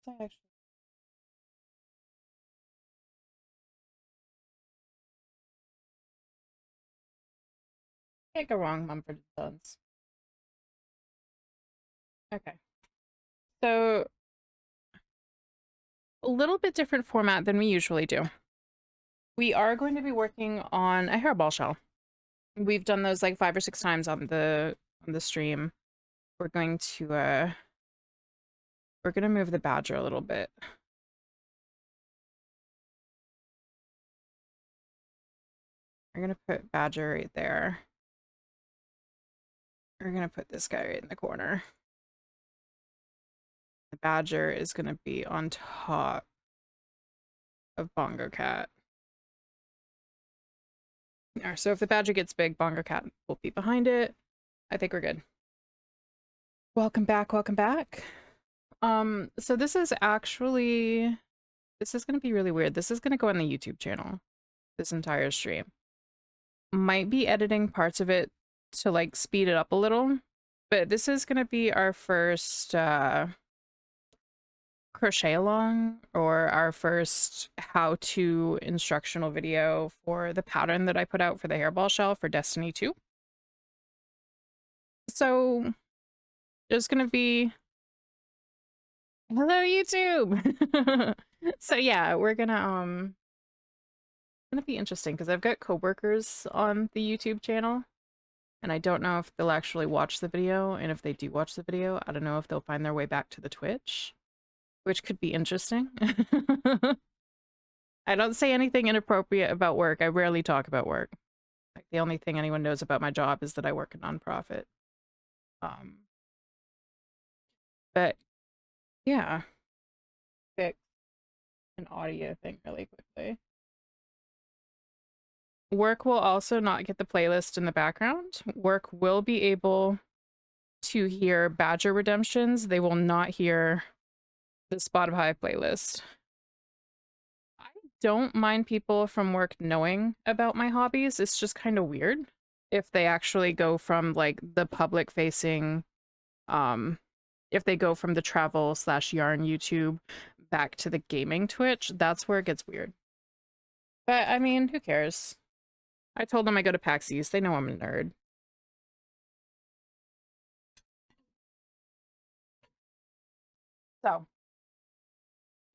I actually... Can't go wrong, Mumford & Sons. Okay. So, a little bit different format than we usually do. We are going to be working on a hairball shell. We've done those like 5 or 6 times on the stream. We're going to move the badger a little bit. We're gonna put badger right there. We're gonna put this guy right in the corner. The badger is gonna be on top of Bongo Cat. There, so if the badger gets big, Bongo Cat will be behind it. I think we're good. Welcome back, welcome back. So this is actually, this is gonna be really weird. This is gonna go on the YouTube channel, this entire stream. Might be editing parts of it to like speed it up a little, but this is gonna be our first crochet along, or our first how-to instructional video for the pattern that I put out for the hairball shell for Destiny 2. So there's gonna be, hello YouTube. So yeah, we're gonna be interesting because I've got coworkers on the YouTube channel and I don't know if they'll actually watch the video, and if they do watch the video, I don't know if they'll find their way back to the Twitch, which could be interesting. I don't say anything inappropriate about work. I rarely talk about work. Like, the only thing anyone knows about my job is that I work a nonprofit. But yeah, fix an audio thing really quickly. Work will also not get the playlist in the background. Work will be able to hear Badger Redemptions. They will not hear the Spotify playlist. I don't mind people from work knowing about my hobbies. It's just kind of weird if they actually go from like the public facing, if they go from the travel / yarn YouTube back to the gaming Twitch. That's where it gets weird. But I mean, who cares? I told them I go to PAX East. They know I'm a nerd. So,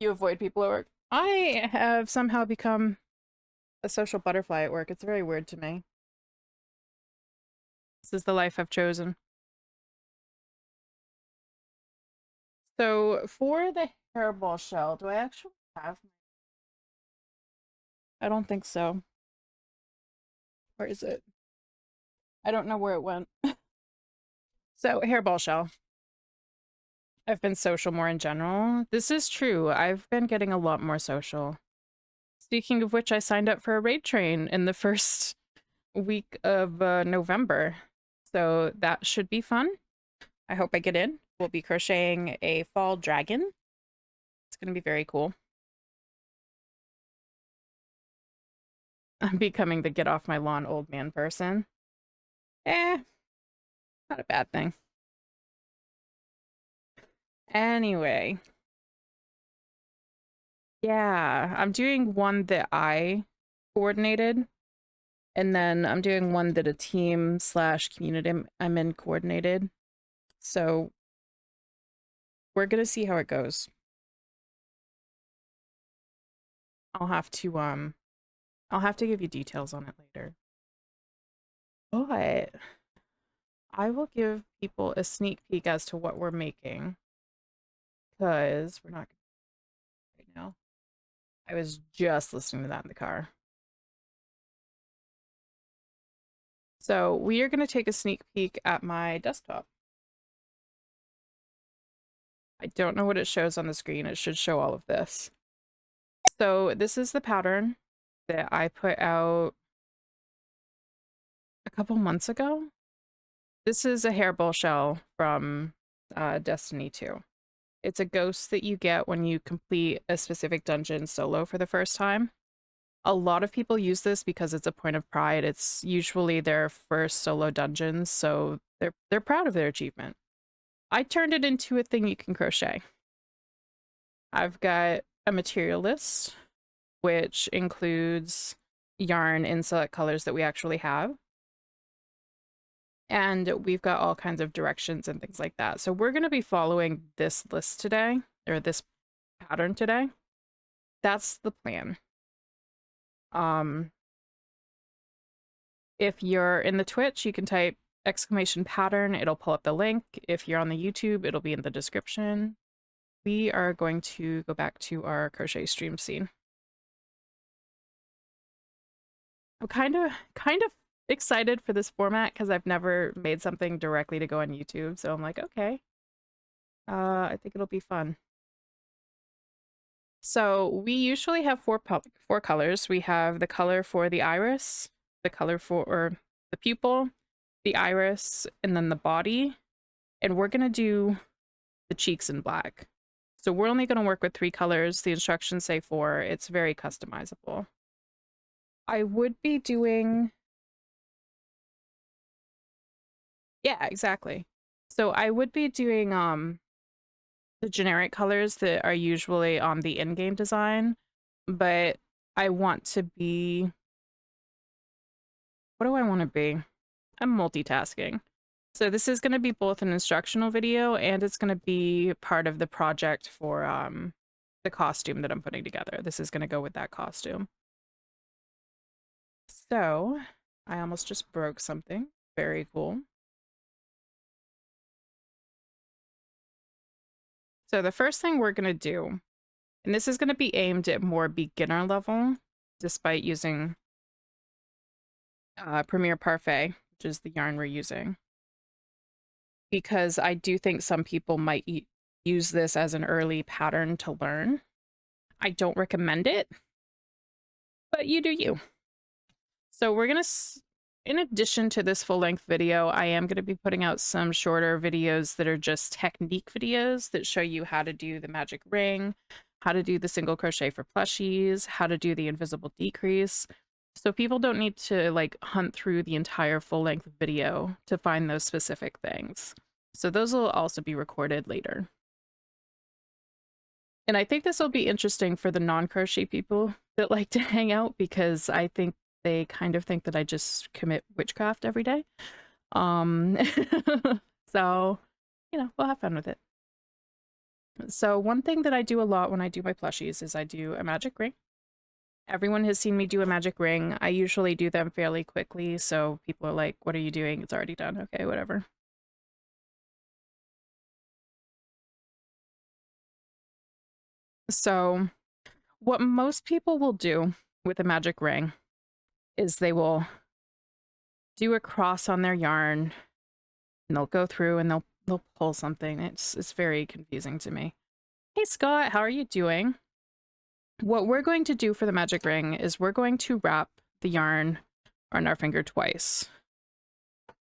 you avoid people at work. I have somehow become a social butterfly at work. It's very weird to me. This is the life I've chosen. So, for the hairball shell, do I actually have... I don't think so. Where is it? I don't know where it went. So, hairball shell. I've been social more in general. This is true. I've been getting a lot more social. Speaking of which, I signed up for a raid train in the first week of November. So that should be fun. I hope I get in. We'll be crocheting a fall dragon. It's going to be very cool. I'm becoming the get off my lawn old man person. Not a bad thing. Anyway. Yeah, I'm doing one that I coordinated. And then I'm doing one that a team / community I'm in coordinated. So we're gonna see how it goes. I'll have to give you details on it later. But I will give people a sneak peek as to what we're making, because we're not right now. I was just listening to that in the car. So we are going to take a sneak peek at my desktop. I don't know what it shows on the screen. It should show all of this. So this is the pattern that I put out a couple months ago. This is a hairball shell from Destiny 2. It's a ghost that you get when you complete a specific dungeon solo for the first time. A lot of people use this because it's a point of pride. It's usually their first solo dungeons, so they're proud of their achievement. I turned it into a thing you can crochet. I've got a material list, which includes yarn in select colors that we actually have. And we've got all kinds of directions and things like that. So we're going to be following this list today, or this pattern today. That's the plan. If you're in the Twitch, you can type !pattern. It'll pull up the link. If you're on the YouTube, it'll be in the description. We are going to go back to our crochet stream scene. I'm kind of excited for this format because I've never made something directly to go on YouTube. So I'm like, okay, I think it'll be fun. So we usually have four colors. We have the color for the iris, the color for the pupil, the iris, and then the body. And we're gonna do the cheeks in black. So we're only gonna work with 3 colors. The instructions say 4. It's very customizable. I would be doing... Yeah, exactly. So I would be doing the generic colors that are usually on the in-game design, but I want to be... What do I want to be? I'm multitasking. So this is going to be both an instructional video and it's going to be part of the project for the costume that I'm putting together. This is going to go with that costume. So I almost just broke something. Very cool. So the first thing we're going to do, and this is going to be aimed at more beginner level, despite using Premier Parfait, which is the yarn we're using. Because I do think some people might use this as an early pattern to learn. I don't recommend it, but you do you. So we're going to, in addition to this full-length video, I am going to be putting out some shorter videos that are just technique videos that show you how to do the magic ring, how to do the single crochet for plushies, how to do the invisible decrease. So people don't need to like hunt through the entire full-length video to find those specific things. So those will also be recorded later. And I think this will be interesting for the non-crochet people that like to hang out, because I think they kind of think that I just commit witchcraft every day. So, you know, we'll have fun with it. So one thing that I do a lot when I do my plushies is I do a magic ring. Everyone has seen me do a magic ring. I usually do them fairly quickly, so people are like, what are you doing? It's already done. Okay, whatever. So what most people will do with a magic ring is they will do a cross on their yarn and they'll go through and they'll pull something. It's very confusing to me. Hey Scott, how are you doing? What we're going to do for the magic ring is we're going to wrap the yarn on our finger twice.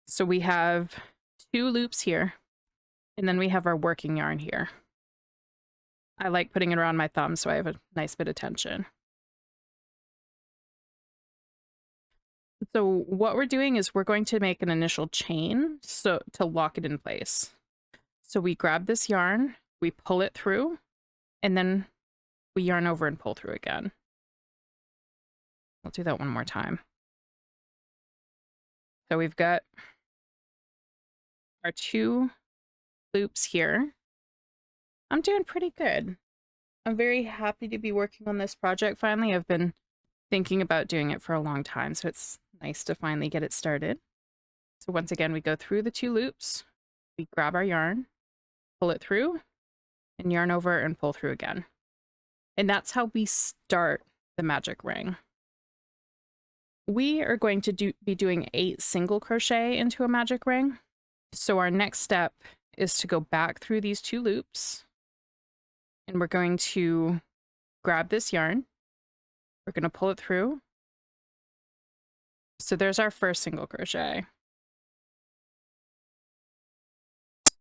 So we have 2 loops here, and then we have our working yarn here. I like putting it around my thumb so I have a nice bit of tension. So what we're doing is we're going to make an initial chain so to lock it in place. So we grab this yarn, we pull it through, and then we yarn over and pull through again. I'll do that one more time. So we've got our 2 loops here. I'm doing pretty good. I'm very happy to be working on this project finally. I've been thinking about doing it for a long time, so it's nice to finally get it started. So once again, we go through the 2 loops, we grab our yarn, pull it through, and yarn over and pull through again. And that's how we start the magic ring. We are going to be doing 8 single crochet into a magic ring. So our next step is to go back through these 2 loops, and we're going to grab this yarn. We're going to pull it through. So there's our first single crochet.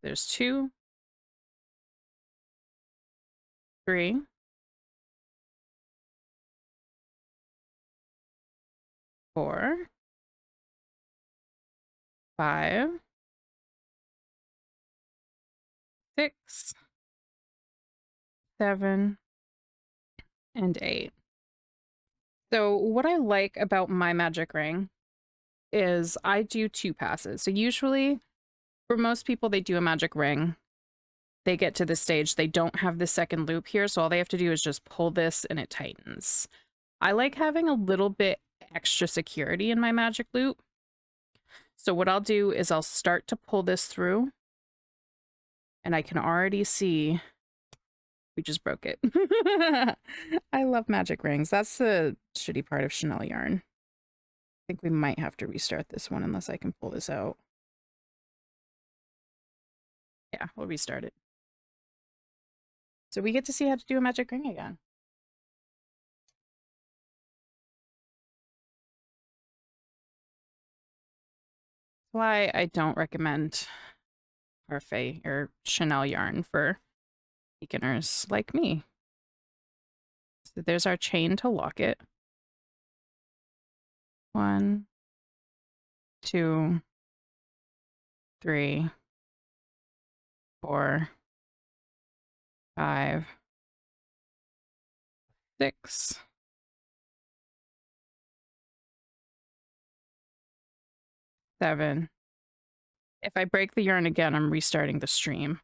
There's 2, 3, 4, 5, 6, 7, and 8. So what I like about my magic ring is I do 2 passes. So usually for most people, they do a magic ring. They get to the stage, they don't have the second loop here, so all they have to do is just pull this and it tightens. I like having a little bit extra security in my magic loop. So what I'll do is I'll start to pull this through, and I can already see we just broke it. I love magic rings. That's the shitty part of Chanel yarn. I think we might have to restart this one unless I can pull this out. Yeah, we'll restart it. So we get to see how to do a magic ring again. Why I don't recommend Parfait or Chanel yarn for beginners like me. So there's our chain to lock it. 1, 2, 3, 4, 5, 6, 7. If I break the yarn again, I'm restarting the stream.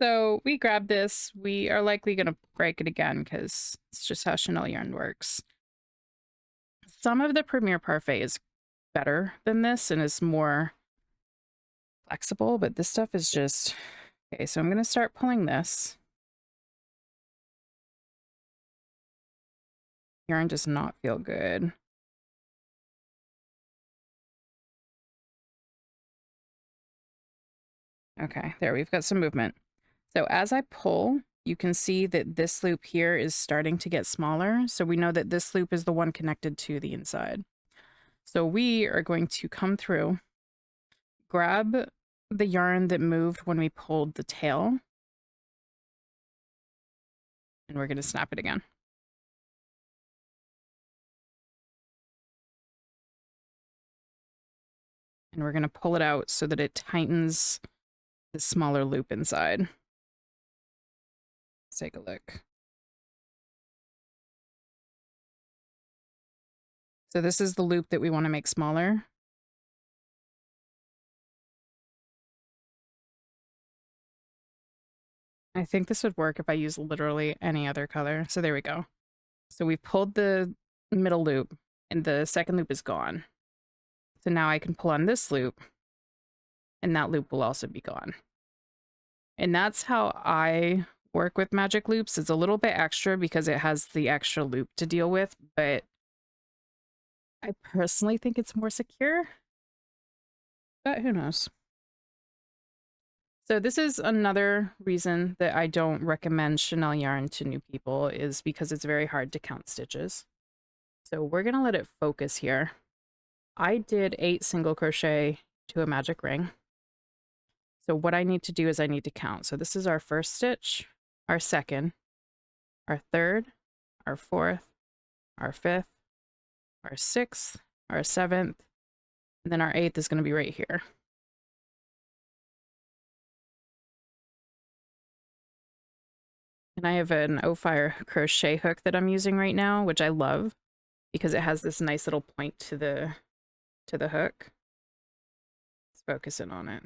So we grab this. We are likely going to break it again because it's just how Chanel yarn works. Some of the Premier Parfait is better than this and is more flexible, but this stuff is just... Okay, so I'm going to start pulling this. Yarn does not feel good. Okay, there, we've got some movement. So as I pull, you can see that this loop here is starting to get smaller. So we know that this loop is the one connected to the inside. So we are going to come through, grab the yarn that moved when we pulled the tail, and we're going to snap it again. And we're going to pull it out so that it tightens the smaller loop inside. Let's take a look. So this is the loop that we want to make smaller. I think this would work if I use literally any other color. So there we go. So we've pulled the middle loop and the second loop is gone. So now I can pull on this loop and that loop will also be gone. And that's how I work with magic loops. It's a little bit extra because it has the extra loop to deal with, but I personally think it's more secure. But who knows? So this is another reason that I don't recommend Chanel yarn to new people, is because it's very hard to count stitches. So we're going to let it focus here. I did 8 single crochet to a magic ring. So what I need to do is I need to count. So this is our first stitch, our second, our third, our fourth, our fifth, our sixth, our seventh, and then our 8th is going to be right here. And I have an O-Fire crochet hook that I'm using right now, which I love because it has this nice little point to the hook. Let's focus in on it.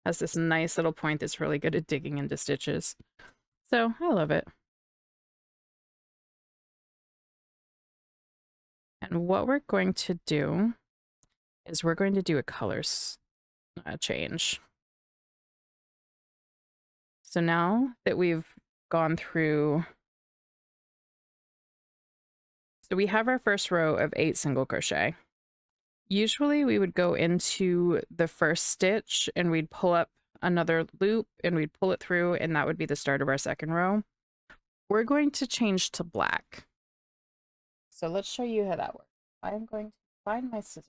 Has this nice little point that's really good at digging into stitches. So I love it. And what we're going to do is we're going to do a color change. So now that we've gone through, so we have our first row of 8 single crochet. Usually we would go into the first stitch and we'd pull up another loop and we'd pull it through, and that would be the start of our second row. We're going to change to black. So let's show you how that works. I'm going to find my scissors.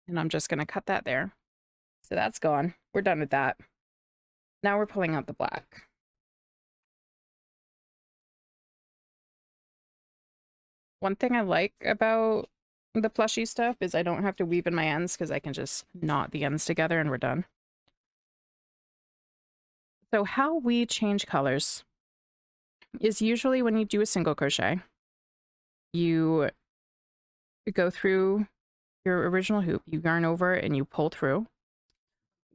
And I'm just going to cut that there. So that's gone. We're done with that. Now we're pulling out the black. One thing I like about the plushy stuff is I don't have to weave in my ends because I can just knot the ends together and we're done. So how we change colors is usually when you do a single crochet, you go through your original hoop, you yarn over and you pull through.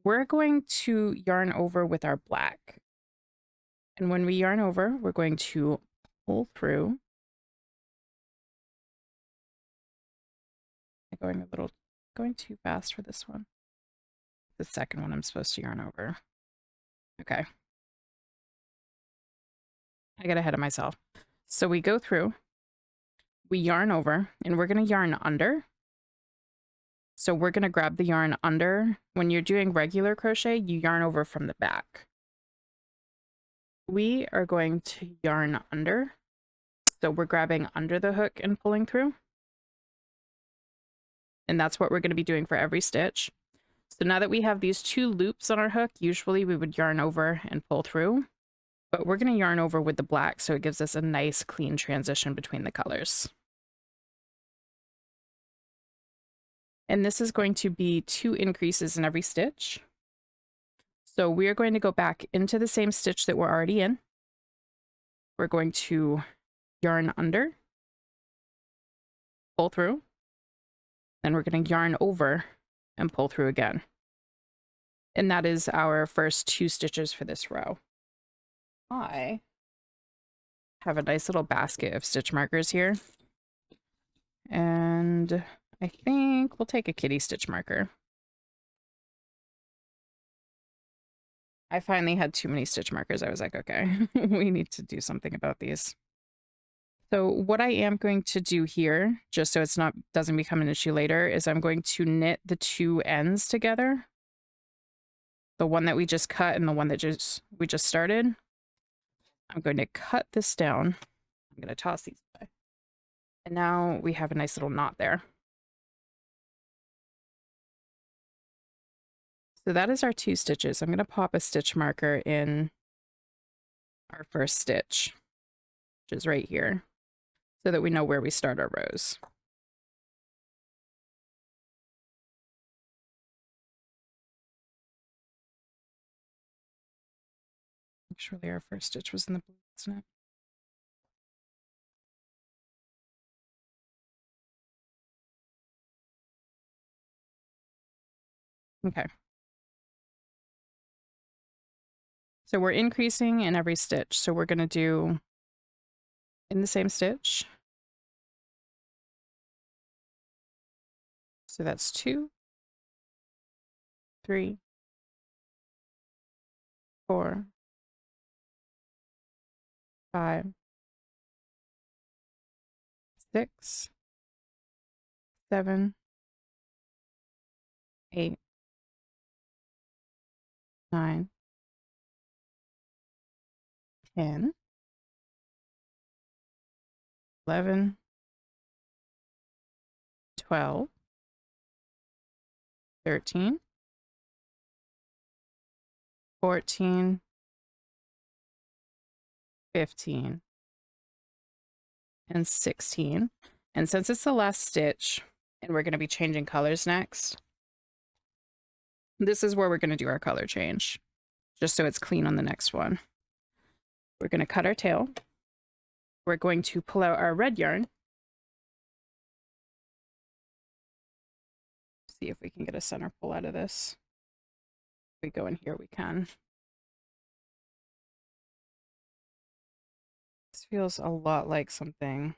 We're going to yarn over with our black. And when we yarn over, we're going to pull through. I'm going too fast for this one. The second one I'm supposed to yarn over. Okay. I got ahead of myself. So we go through, we yarn over, and we're going to yarn under. So we're going to grab the yarn under. When you're doing regular crochet, you yarn over from the back. We are going to yarn under. So we're grabbing under the hook and pulling through. And that's what we're going to be doing for every stitch. So now that we have these 2 loops on our hook, usually we would yarn over and pull through. But we're going to yarn over with the black so it gives us a nice clean transition between the colors. And this is going to be 2 increases in every stitch. So we are going to go back into the same stitch that we're already in. We're going to yarn under, pull through, then we're going to yarn over and pull through again. And that is our first 2 stitches for this row. I have a nice little basket of stitch markers here. And I think we'll take a kitty stitch marker. I finally had too many stitch markers. I was like, okay, we need to do something about these. So what I am going to do here, just so it's doesn't become an issue later, is I'm going to knit the 2 ends together. The one that we just cut and the one that we just started. I'm going to cut this down. I'm going to toss these away. And now we have a nice little knot there. So that is our 2 stitches. I'm going to pop a stitch marker in our first stitch, which is right here, so that we know where we start our rows. Surely our first stitch was in the blue, isn't it? Okay. So we're increasing in every stitch. So we're going to do in the same stitch. So that's 2, 3, 4, 5, 6, 7, 8, 9, 10, 11, 12, 13, 14, 15, and 16. And since it's the last stitch and we're going to be changing colors next, this is where we're going to do our color change, just so it's clean on the next one. We're going to cut our tail. We're going to pull out our red yarn. See if we can get a center pull out of this. If we go in here, we can. This feels a lot like something.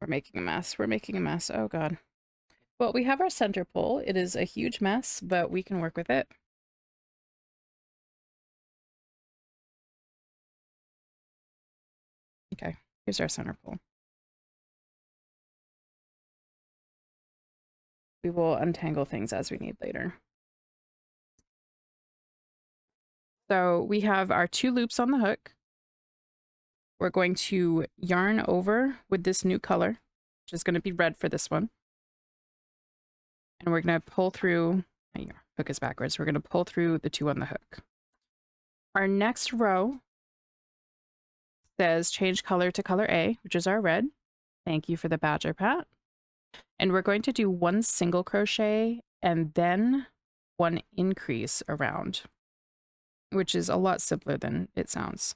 We're making a mess. We're making a mess. Oh, God. Well, we have our center pull. It is a huge mess, but we can work with it. Okay, here's our center pull. We will untangle things as we need later. So we have our 2 loops on the hook. We're going to yarn over with this new color, which is going to be red for this one. And we're going to pull through, my hook is backwards. We're going to pull through the 2 on the hook. Our next row says change color to color A, which is our red. Thank you for the badger pat. And we're going to do 1 single crochet and then 1 increase around, which is a lot simpler than it sounds.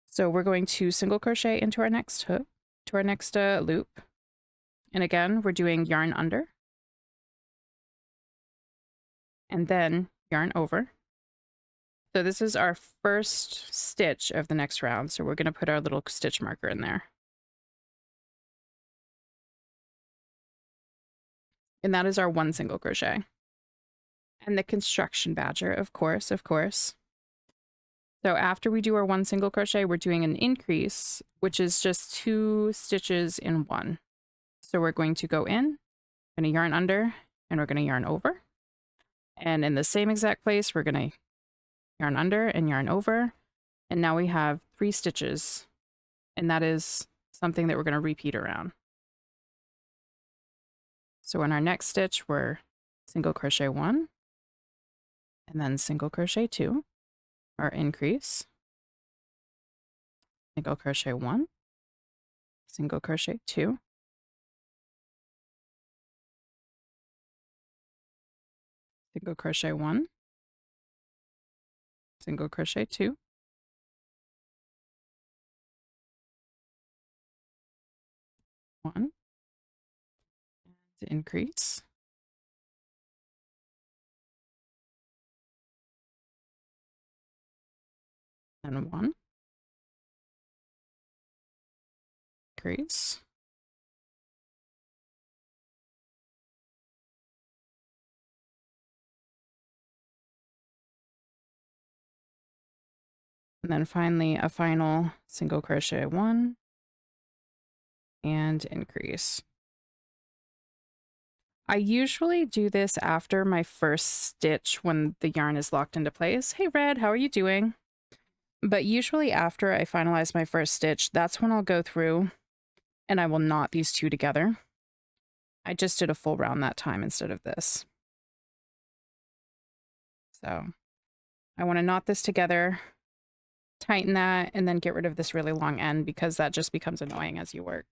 So we're going to single crochet into our next hook, to our next loop. And again, we're doing yarn under and then yarn over. So this is our first stitch of the next round. So we're going to put our little stitch marker in there. And that is our 1 single crochet. And the construction badger, of course, of course. So after we do our 1 single crochet, we're doing an increase, which is just 2 stitches in 1. So we're going to go in, going to yarn under, and we're going to yarn over. And in the same exact place, we're going to yarn under and yarn over. And now we have 3 stitches. And that is something that we're going to repeat around. So in our next stitch, we're single crochet 1, and then single crochet 2, our increase, single crochet 1, single crochet 2, single crochet 1, single crochet 2, one, and increase, and 1, increase, and then finally a final single crochet 1 and increase. I usually do this after my first stitch when the yarn is locked into place. Hey Red, how are you doing? But usually after I finalize my first stitch, that's when I'll go through and I will knot these 2 together. I just did a full round that time instead of this. So I want to knot this together, tighten that, and then get rid of this really long end because that just becomes annoying as you work.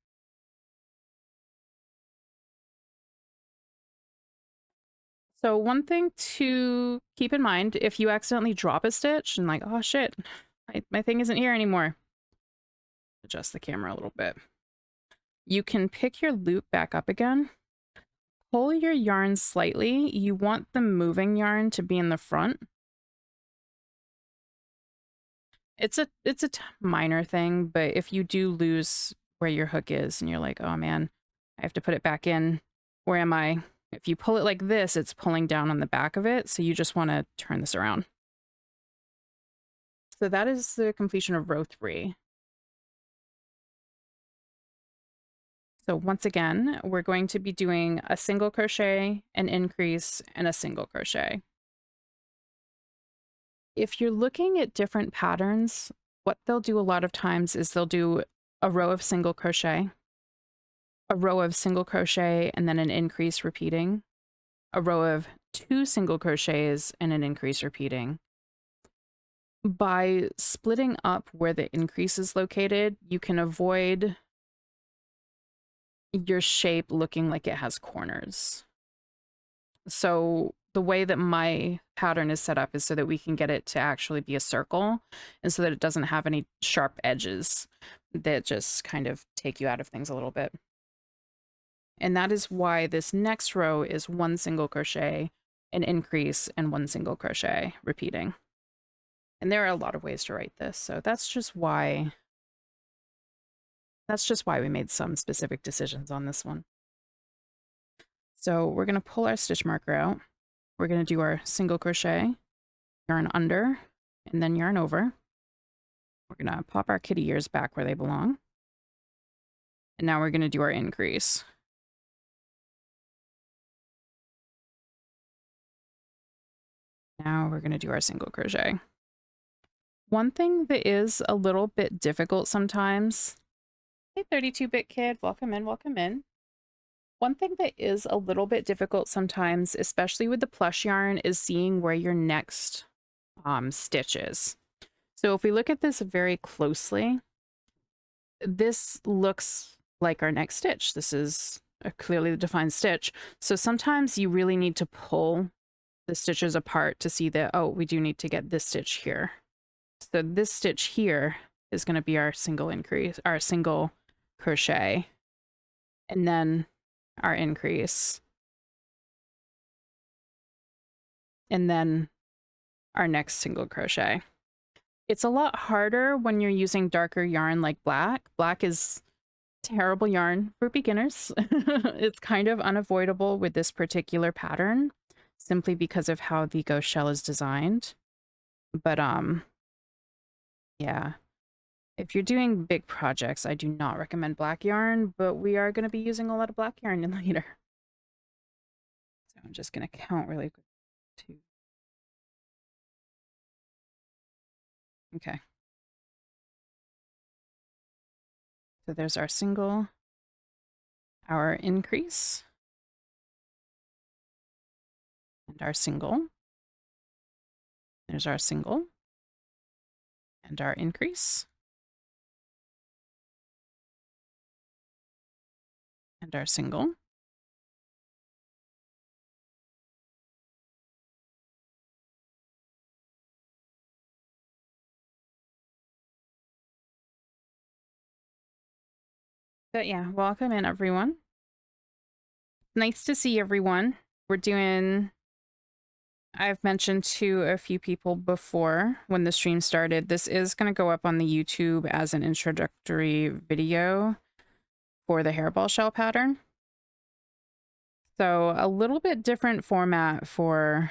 So one thing to keep in mind, if you accidentally drop a stitch and like, oh shit, my thing isn't here anymore. Adjust the camera a little bit. You can pick your loop back up again. Pull your yarn slightly. You want the moving yarn to be in the front. It's a minor thing, but if you do lose where your hook is and you're like, oh man, I have to put it back in. Where am I? If you pull it like this, it's pulling down on the back of it. So you just want to turn this around. So that is the completion of row 3. So once again, we're going to be doing a single crochet, an increase, and a single crochet. If you're looking at different patterns, what they'll do a lot of times is they'll do a row of single crochet, a row of single crochet, and then an increase repeating, a row of 2 single crochets, and an increase repeating. By splitting up where the increase is located, you can avoid your shape looking like it has corners. So the way that my pattern is set up is so that we can get it to actually be a circle and so that it doesn't have any sharp edges that just kind of take you out of things a little bit. And that is why this next row is 1 single crochet, an increase, and 1 single crochet repeating. And there are a lot of ways to write this, so that's just why we made some specific decisions on this one. So we're going to pull our stitch marker out. We're going to do our single crochet, yarn under, and then yarn over. We're going to pop our kitty ears back where they belong. And now we're going to do our increase. Now we're going to do our single crochet. One thing that is a little bit difficult sometimes, hey 32-bit kid, welcome in, welcome in. One thing that is a little bit difficult sometimes, especially with the plush yarn, is seeing where your next stitch is. So if we look at this very closely, this looks like our next stitch. This is a clearly defined stitch. So sometimes you really need to pull the stitches apart to see that, oh, we do need to get this stitch here. So this stitch here is going to be our single increase, our single crochet, and then our increase, and then our next single crochet. It's a lot harder when you're using darker yarn like black. Black is terrible yarn for beginners. It's kind of unavoidable with this particular pattern simply because of how the ghost shell is designed. But yeah, if you're doing big projects, I do not recommend black yarn, but we are going to be using a lot of black yarn in later. So I'm just going to count really quick. 2. Okay. So there's our single, our increase, and our single. There's our single, and our increase, and our single. But yeah, welcome in everyone. Nice to see everyone. We're doing, I've mentioned to a few people before when the stream started, this is going to go up on the YouTube as an introductory video for the Hareball Shell pattern. So a little bit different format for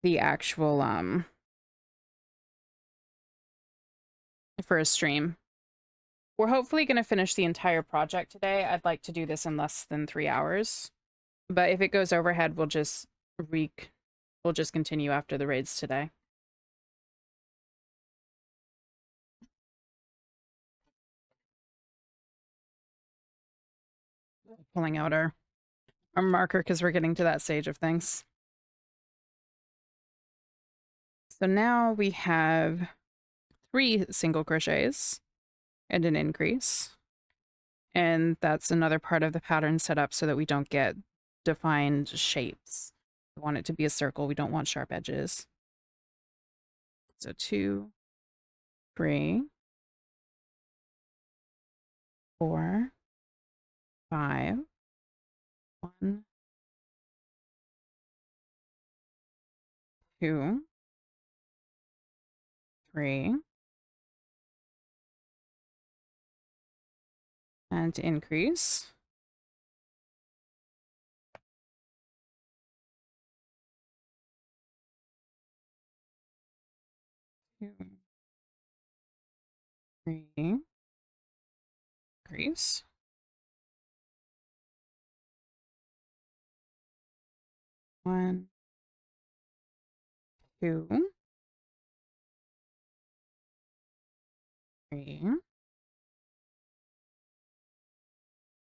the actual, for a stream. We're hopefully going to finish the entire project today. I'd like to do this in less than 3 hours. But if it goes overhead, we'll just continue after the raids today. Pulling out our marker because we're getting to that stage of things. So now we have 3 single crochets and an increase. And that's another part of the pattern set up so that we don't get defined shapes. We want it to be a circle. We don't want sharp edges. So 2, 3, 4, 5, 1, 2, 3, and increase. 2, 3, increase. 1, 2, 3,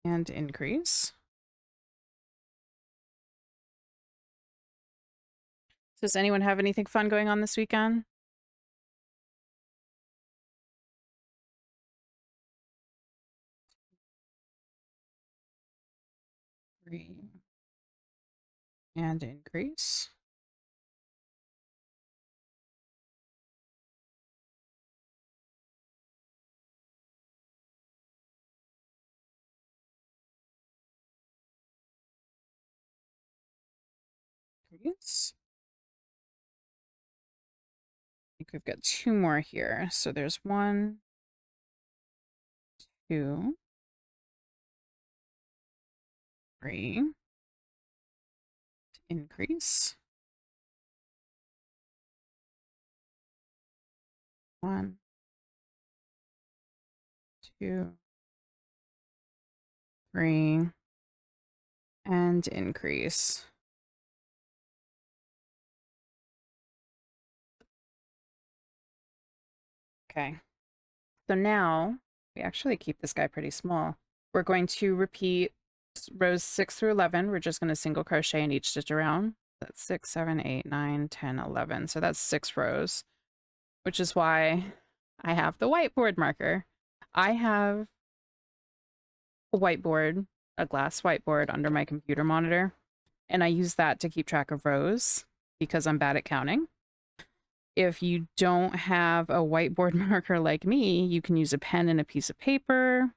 and increase. Does anyone have anything fun going on this weekend? And increase. Increase. I think we've got 2 more here. So there's 1, 2, 3. Increase. 1, 2, 3, and increase. Okay. So now we actually keep this guy pretty small. We're going to repeat rows 6 through 11. We're just going to single crochet in each stitch around. That's 6, 7, 8, 9, 10, 11. So that's 6 rows, which is why I have the whiteboard marker. I have a whiteboard a glass whiteboard under my computer monitor, and I use that to keep track of rows because I'm bad at counting. If you don't have a whiteboard marker like me, you can use a pen and a piece of paper.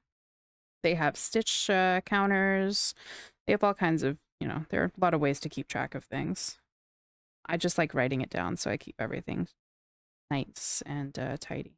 They have stitch counters. They have all kinds of, there are a lot of ways to keep track of things. I just like writing it down so I keep everything nice and tidy.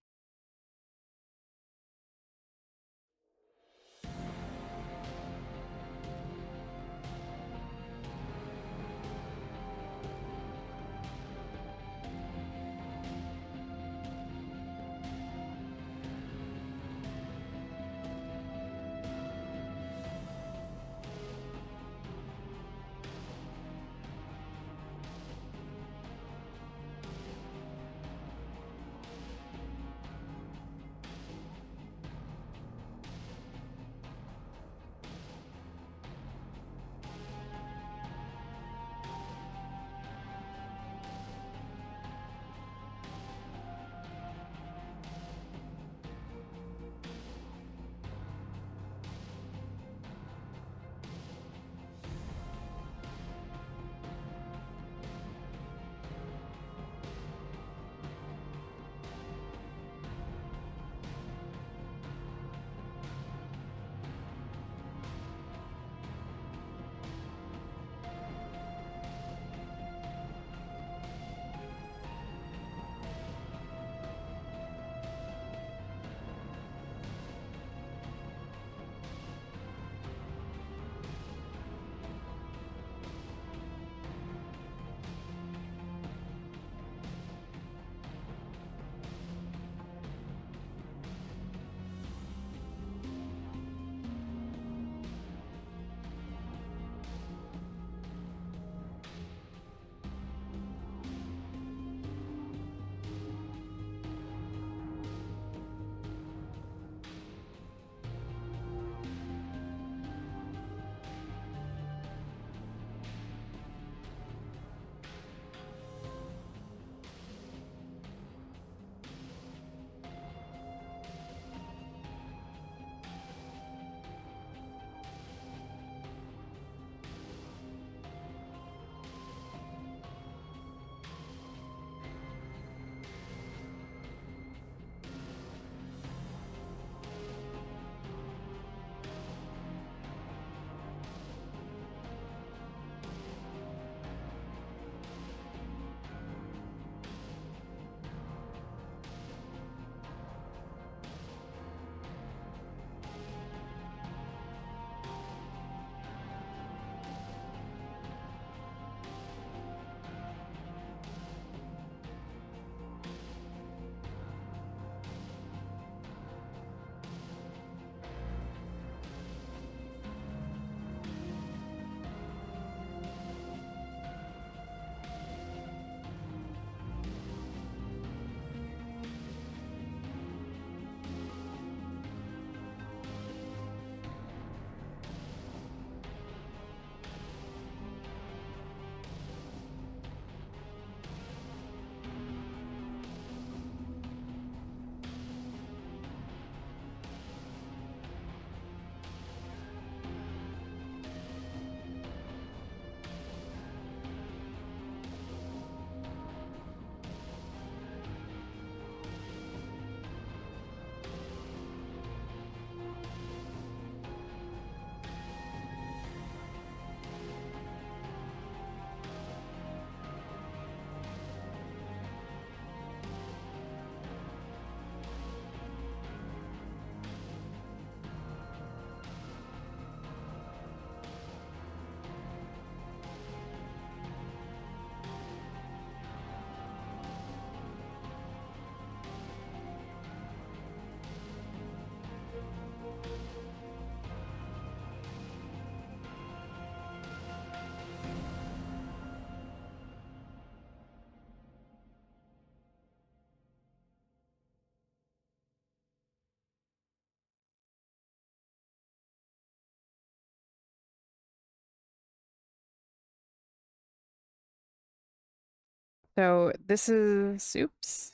So this is, oops,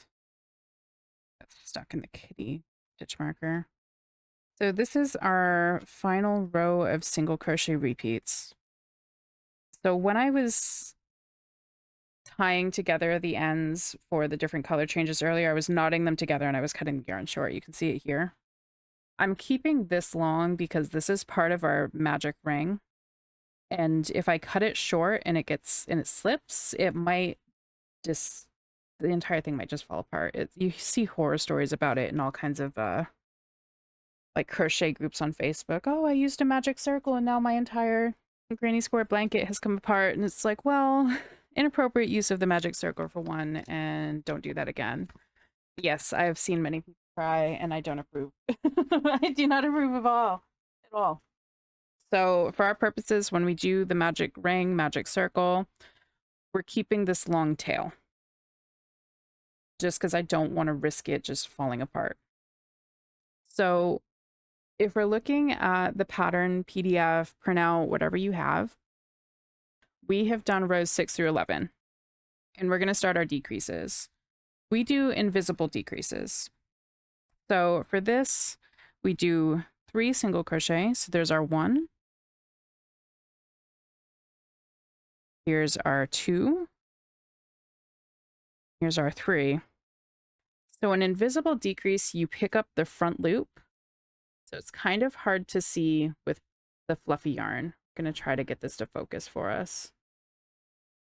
that's stuck in the kitty stitch marker. So this is our final row of single crochet repeats. So when I was tying together the ends for the different color changes earlier, I was knotting them together and I was cutting the yarn short. You can see it here. I'm keeping this long because this is part of our magic ring. And if I cut it short and it slips, it might just, the entire thing might just fall apart. You see horror stories about it in all kinds of like crochet groups on Facebook. Oh, I used a magic circle and now my entire granny square blanket has come apart. And it's like, well, inappropriate use of the magic circle for one, and don't do that again. Yes, I have seen many people cry and I don't approve. I do not approve of all at all. So for our purposes, when we do the magic ring, magic circle, we're keeping this long tail just because I don't want to risk it just falling apart. So if we're looking at the pattern, PDF, printout, whatever you have, we have done rows 6 through 11, and we're going to start our decreases. We do invisible decreases. So for this, we do 3 single crochet. So there's our 1. Here's our 2. Here's our 3. So an invisible decrease, you pick up the front loop. So it's kind of hard to see with the fluffy yarn. I'm going to try to get this to focus for us.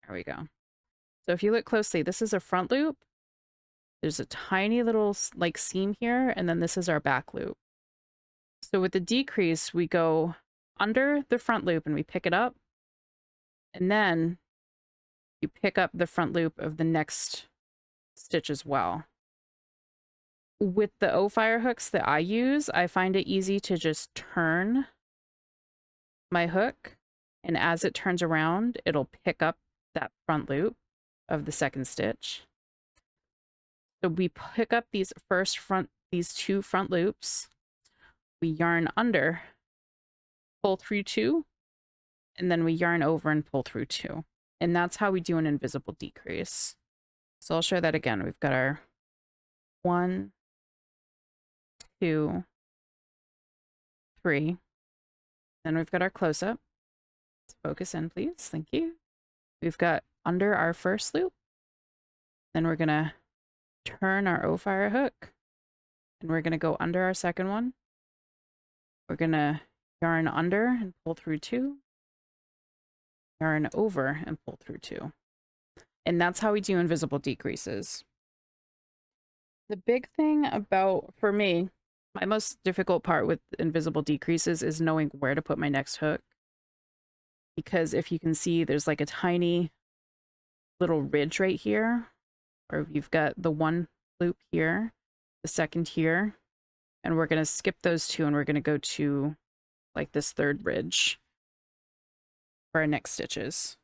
There we go. So if you look closely, this is a front loop. There's a tiny little like seam here, and then this is our back loop. So with the decrease, we go under the front loop and we pick it up. And then you pick up the front loop of the next stitch as well. With the O-fire hooks that I use, I find it easy to just turn my hook, and as it turns around, it'll pick up that front loop of the second stitch. So we pick up these two front loops, we yarn under, pull through 2, and then we yarn over and pull through 2. And that's how we do an invisible decrease. So I'll show that again. We've got our 1, 2, 3. Then we've got our close-up. Let's focus in, please. Thank you. We've got under our first loop. Then we're going to turn our O-fire hook. And we're going to go under our second one. We're going to yarn under and pull through 2. Yarn over and pull through 2. And that's how we do invisible decreases. The big thing about, for me, my most difficult part with invisible decreases is knowing where to put my next hook. Because if you can see, there's like a tiny little ridge right here, or you've got the one loop here, the second here, and we're going to skip those 2 and we're going to go to like this third ridge for our next stitches.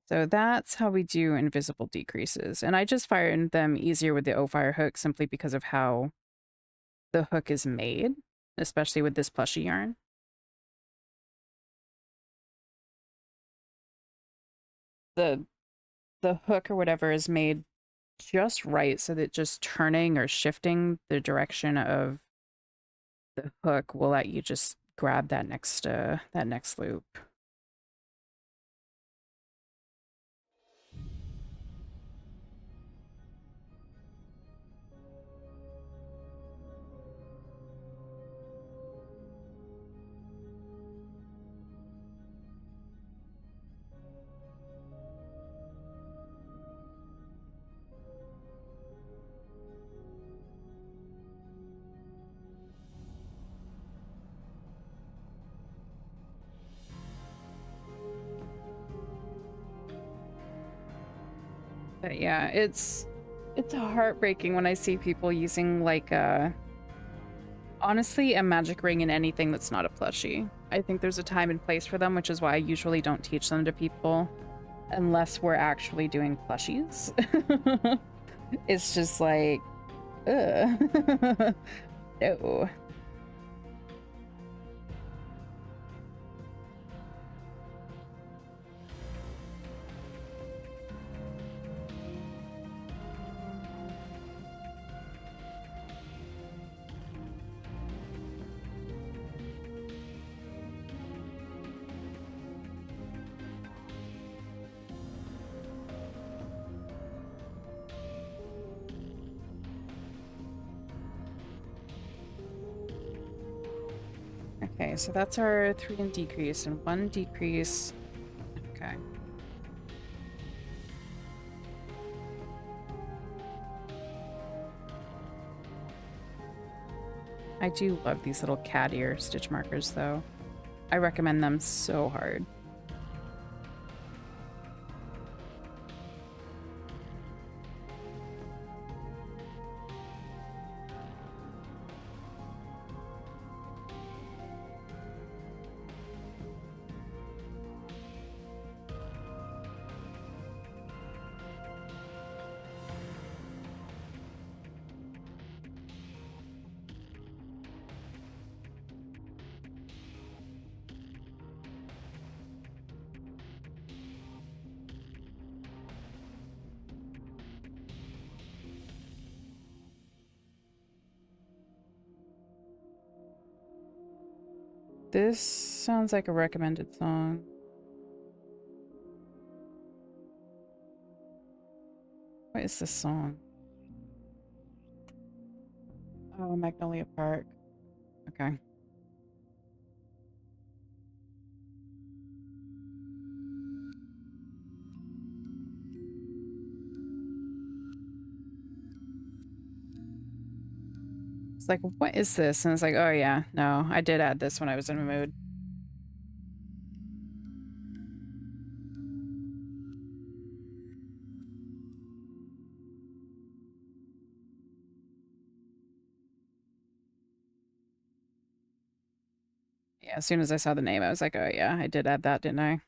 So that's how we do invisible decreases. And I just find them easier with the O-fire hook simply because of how the hook is made, especially with this plushy yarn. The hook or whatever is made just right so that just turning or shifting the direction of the hook will let you just grab that next loop. But yeah, it's heartbreaking when I see people using like honestly a magic ring in anything that's not a plushie. I think there's a time and place for them, which is why I usually don't teach them to people unless we're actually doing plushies. It's just like, ugh. No. Okay, so that's our 3 and decrease and 1 decrease. Okay. I do love these little cat ear stitch markers, though. I recommend them so hard. This sounds like a recommended song. What is this song? Oh, Magnolia Park. Okay. It's like, what is this? And it's like, oh yeah, no, I did add this when I was in a mood. Yeah, as soon as I saw the name, I was like, oh yeah, I did add that, didn't I?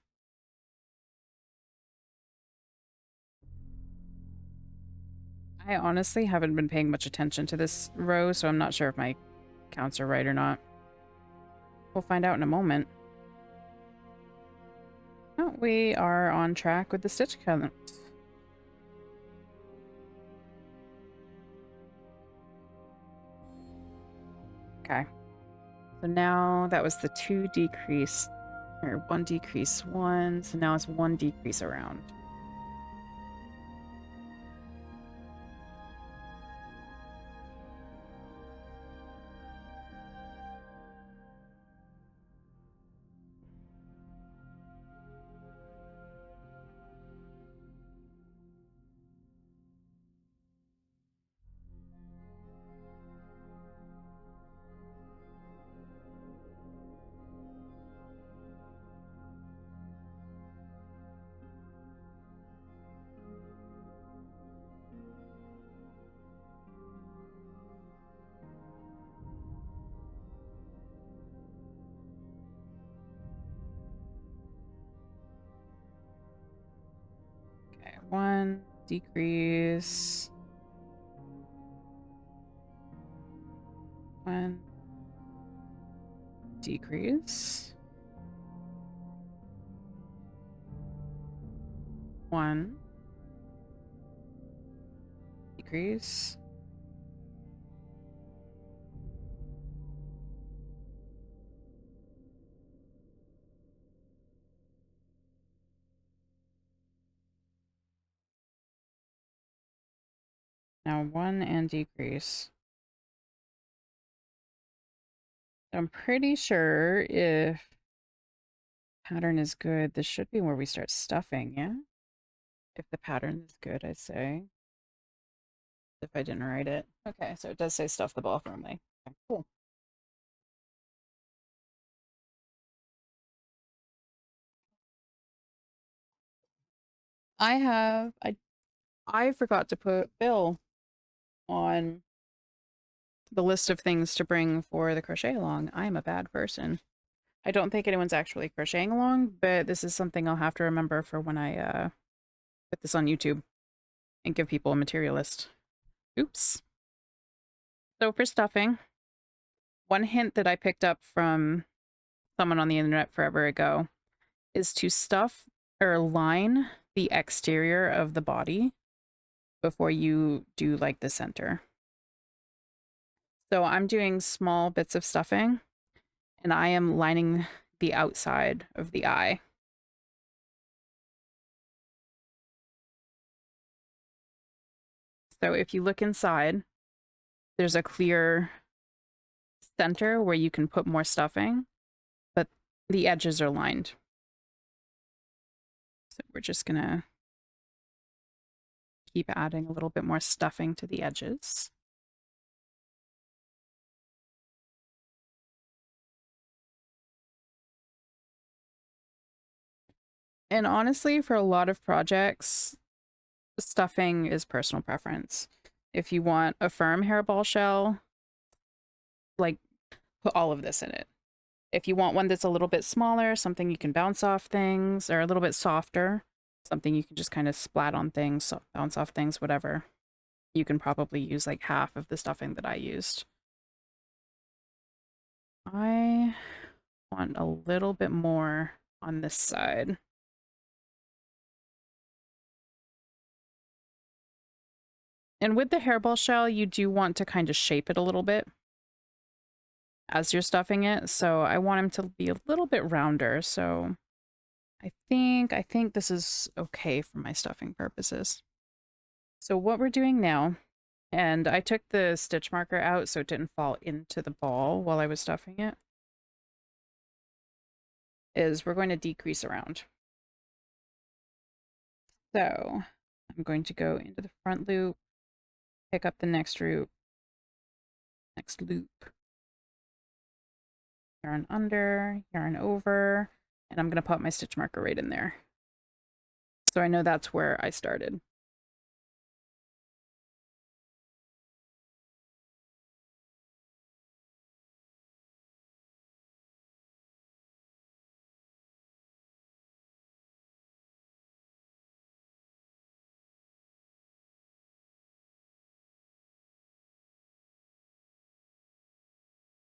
I honestly haven't been paying much attention to this row, so I'm not sure if my counts are right or not. We'll find out in a moment. Oh, we are on track with the stitch count. Okay. So now that was the 2 decrease, or 1 decrease 1, so now it's 1 decrease around. Okay, 1 decrease. 1 decrease. 1 decrease. Now 1 and decrease. I'm pretty sure if pattern is good, this should be where we start stuffing, yeah? If the pattern is good, I'd say. If I didn't write it. Okay, so it does say stuff the ball firmly. Okay, cool. I forgot to put Bill on the list of things to bring for the crochet along. I am a bad person. I don't think anyone's actually crocheting along, but this is something I'll have to remember for when I put this on YouTube and give people a material list. Oops. So for stuffing, one hint that I picked up from someone on the internet forever ago is to stuff or line the exterior of the body before you do like the center. So I'm doing small bits of stuffing and I am lining the outside of the eye. So if you look inside, there's a clear center where you can put more stuffing. the edges are lined. So we're just gonna keep adding a little bit more stuffing to the edges. And honestly, for a lot of projects, stuffing is personal preference. If you want a firm hairball shell, like, put all of this in it. If you want one that's a little bit smaller, something you can bounce off things, or a little bit softer, something you can just kind of splat on things, so bounce off things, whatever, you can probably use like half of the stuffing that I used. I want a little bit more on this side. And with the hairball shell, you do want to kind of shape it a little bit as you're stuffing it. So I want him to be a little bit rounder. So I think this is okay for my stuffing purposes. So what we're doing now, and I took the stitch marker out so it didn't fall into the ball while I was stuffing it, is we're going to decrease around. So I'm going to go into the front loop, pick up the next loop, yarn under, yarn over, and I'm going to pop my stitch marker right in there. So I know that's where I started.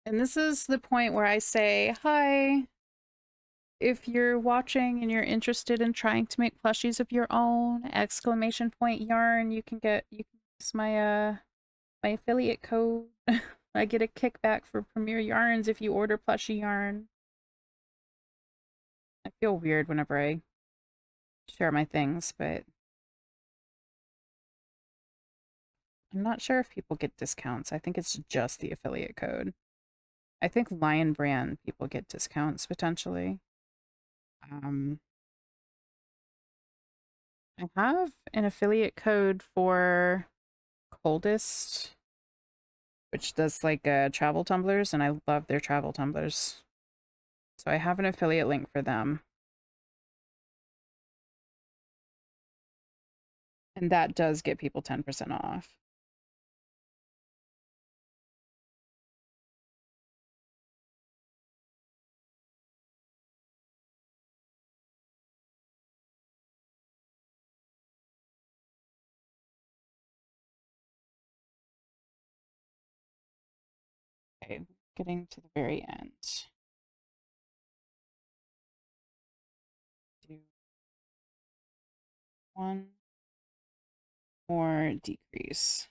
And this is the point where I say, hi, if you're watching and you're interested in trying to make plushies of your own, exclamation point yarn, you can use my my affiliate code. I get a kickback for Premier Yarns if you order plushie yarn. I feel weird whenever I share my things, but I'm not sure if people get discounts. I think it's just the affiliate code. I think Lion Brand people get discounts potentially. I have an affiliate code for Coldest, which does like travel tumblers, and I love their travel tumblers. So I have an affiliate link for them. And that does get people 10% off. Okay, getting to the very end. Do one more decrease.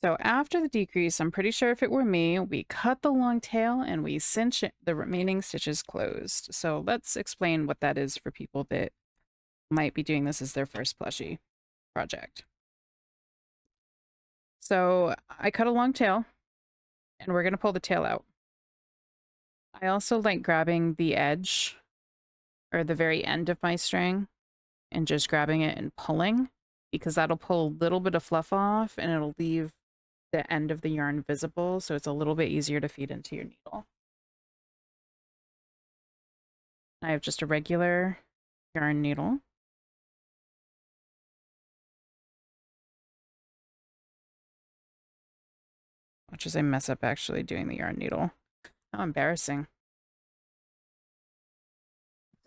So after the decrease, I'm pretty sure if it were me, we cut the long tail and we cinch the remaining stitches closed. So let's explain what that is for people that might be doing this as their first plushie project. So I cut a long tail and we're going to pull the tail out. I also like grabbing the edge or the very end of my string and just grabbing it and pulling, because that'll pull a little bit of fluff off and it'll leave the end of the yarn visible, so it's a little bit easier to feed into your needle. I have just a regular yarn needle. Which is I mess up actually doing the yarn needle. How embarrassing.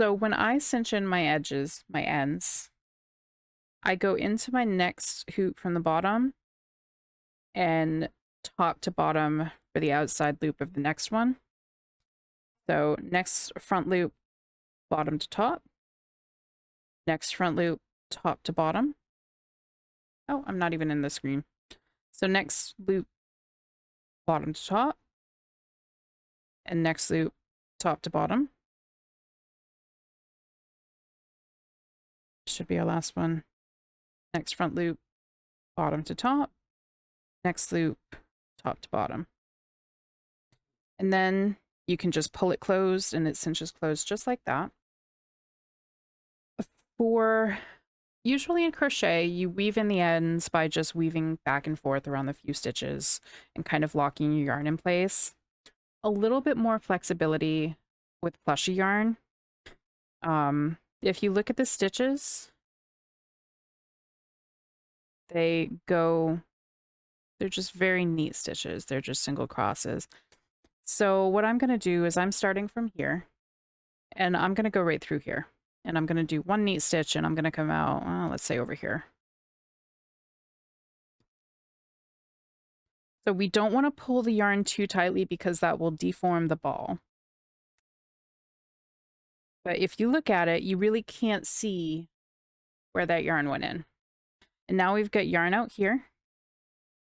So when I cinch in my edges, my ends, I go into my next hoop from the bottom and top to bottom for the outside loop of the next one. So next front loop, bottom to top. Next front loop, top to bottom. Oh, I'm not even in the screen. So next loop, bottom to top. And next loop, top to bottom. Should be our last one. Next front loop, bottom to top. Next loop, top to bottom. And then you can just pull it closed and it cinches closed just like that. For usually in crochet, you weave in the ends by just weaving back and forth around the few stitches and kind of locking your yarn in place. A little bit more flexibility with plushy yarn. If you look at the stitches, they're just very neat stitches. They're just single crosses. So what I'm going to do is I'm starting from here and I'm going to go right through here and I'm going to do one neat stitch and I'm going to come out, let's say over here. So we don't want to pull the yarn too tightly because that will deform the ball. But if you look at it, you really can't see where that yarn went in. And now we've got yarn out here.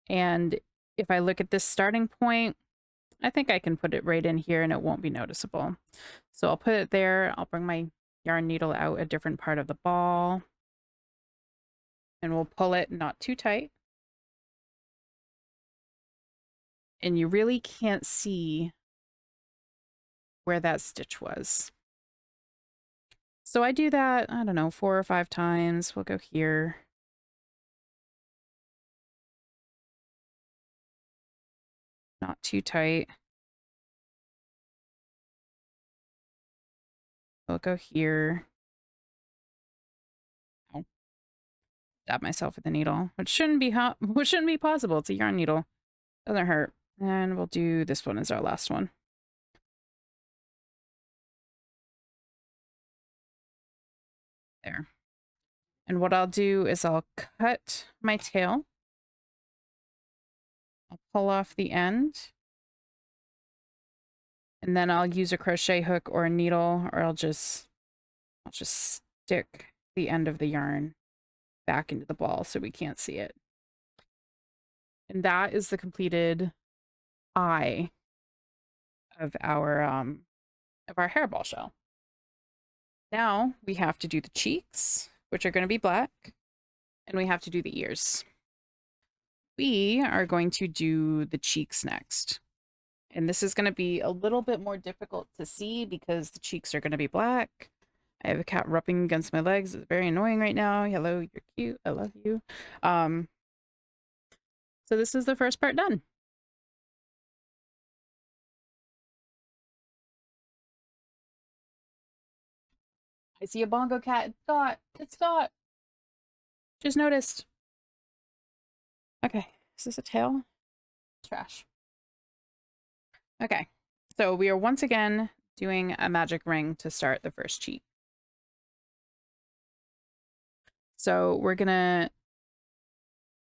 And if I look at this starting point, I think I can put it right in here and it won't be noticeable. So I'll put it there. I'll bring my yarn needle out a different part of the ball. And we'll pull it not too tight. And you really can't see where that stitch was. So I do that, I don't know, 4 or 5 times. We'll go here. Not too tight. We'll go here. Oh, stab myself with the needle, which shouldn't be possible. It's a yarn needle. Doesn't hurt. And we'll do this one as our last one. There. And what I'll do is I'll cut my tail. I'll pull off the end. And then I'll use a crochet hook or a needle, or I'll just stick the end of the yarn back into the ball so we can't see it. And that is the completed eye of our Hareball shell. Now we have to do the cheeks, which are going to be black, and we have to do the ears. We are going to do the cheeks next. And this is going to be a little bit more difficult to see because the cheeks are going to be black. I have a cat rubbing against my legs. It's very annoying right now. Hello, you're cute. I love you. So this is the first part done. I see a bongo cat. It's got. It's got. Just noticed. Okay. Is this a tail? Trash. Okay. So we are once again doing a magic ring to start the first cheek. So we're going to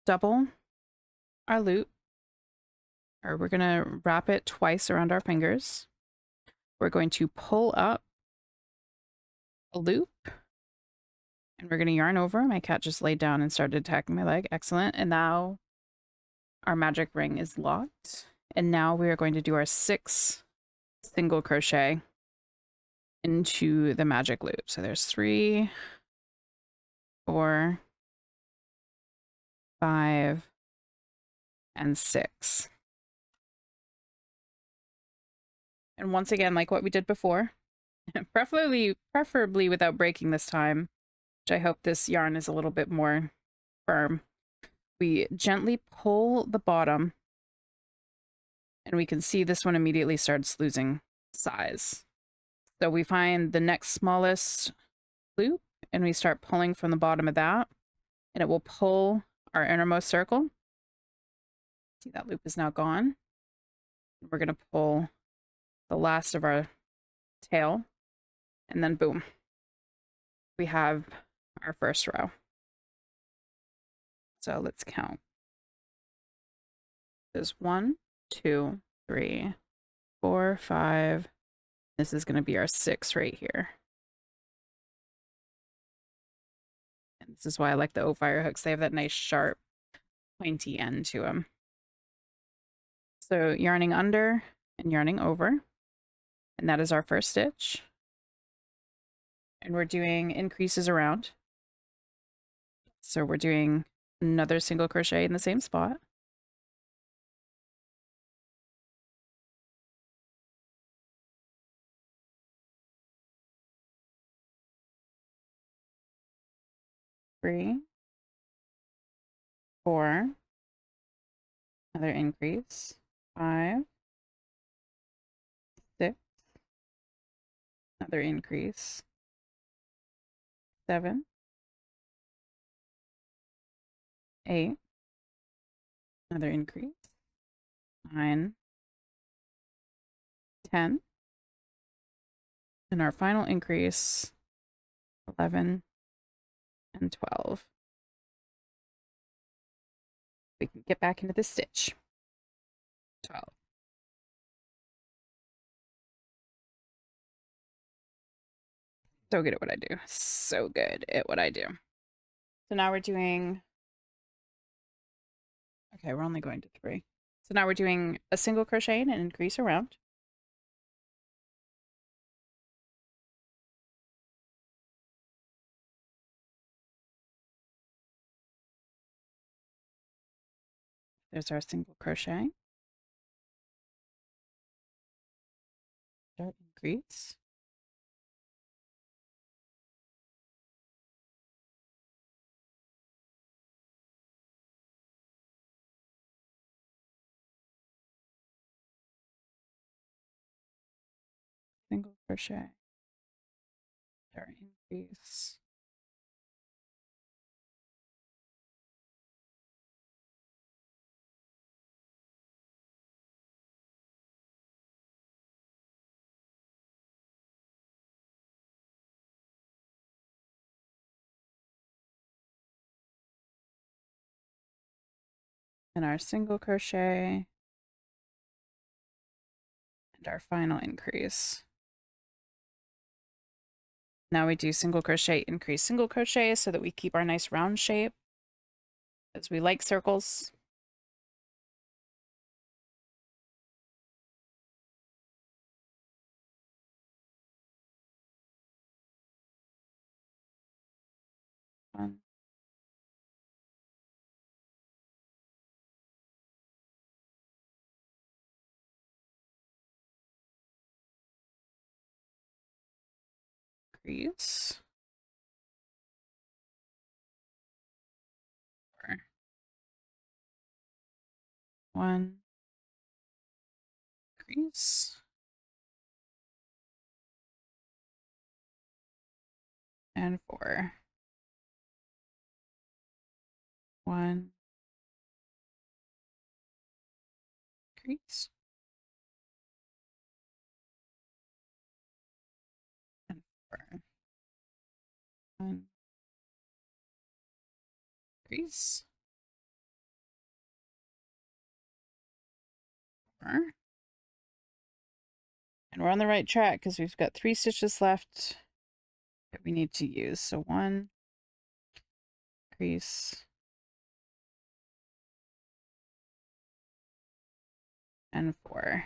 double our loop, or we're going to wrap it twice around our fingers. We're going to pull up a loop and we're going to yarn over. My cat just laid down and started attacking my leg. Excellent. And now our magic ring is locked. And now we are going to do our 6 single crochet into the magic loop. So there's 3, 4, 5, and 6. And once again, like what we did before, preferably without breaking this time, which I hope this yarn is a little bit more firm, we gently pull the bottom and we can see this one immediately starts losing size. So we find the next smallest loop and we start pulling from the bottom of that, and it will pull our innermost circle. See, that loop is now gone. We're going to pull the last of our tail, and then boom, we have our first row. So let's count. There's 1, 2, 3, 4, 5. This is going to be our 6 right here. And this is why I like the O-Fire hooks. They have that nice sharp, pointy end to them. So yarning under and yarning over. And that is our first stitch. And we're doing increases around. So we're doing another single crochet in the same spot. 3, 4, another increase, 5, 6, another increase, 7, 8, another increase, 9, 10, and our final increase, 11 and 12. We can get back into the stitch. 12. So good at what I do. So good at what I do. So now we're doing... Okay, we're only going to 3. So now we're doing a single crochet and an increase around. There's our single crochet. Start increase. Single crochet. Start increase. And our single crochet. And our final increase. Now we do single crochet, increase, single crochet so that we keep our nice round shape, as we like circles. One, increase. 4. 1, increase. And 4. 1, increase. And 4. 1, increase. 4. And we're on the right track because we've got 3 stitches left that we need to use. So 1, increase, and 4.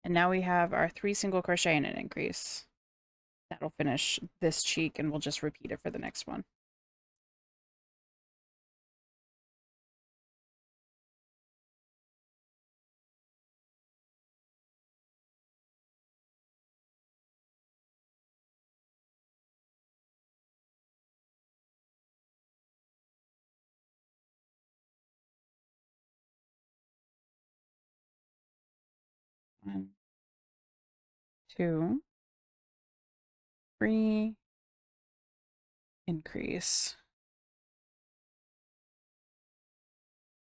And now we have our 3 single crochet and an increase. That'll finish this cheek, and we'll just repeat it for the next one. One, 2, 3, increase.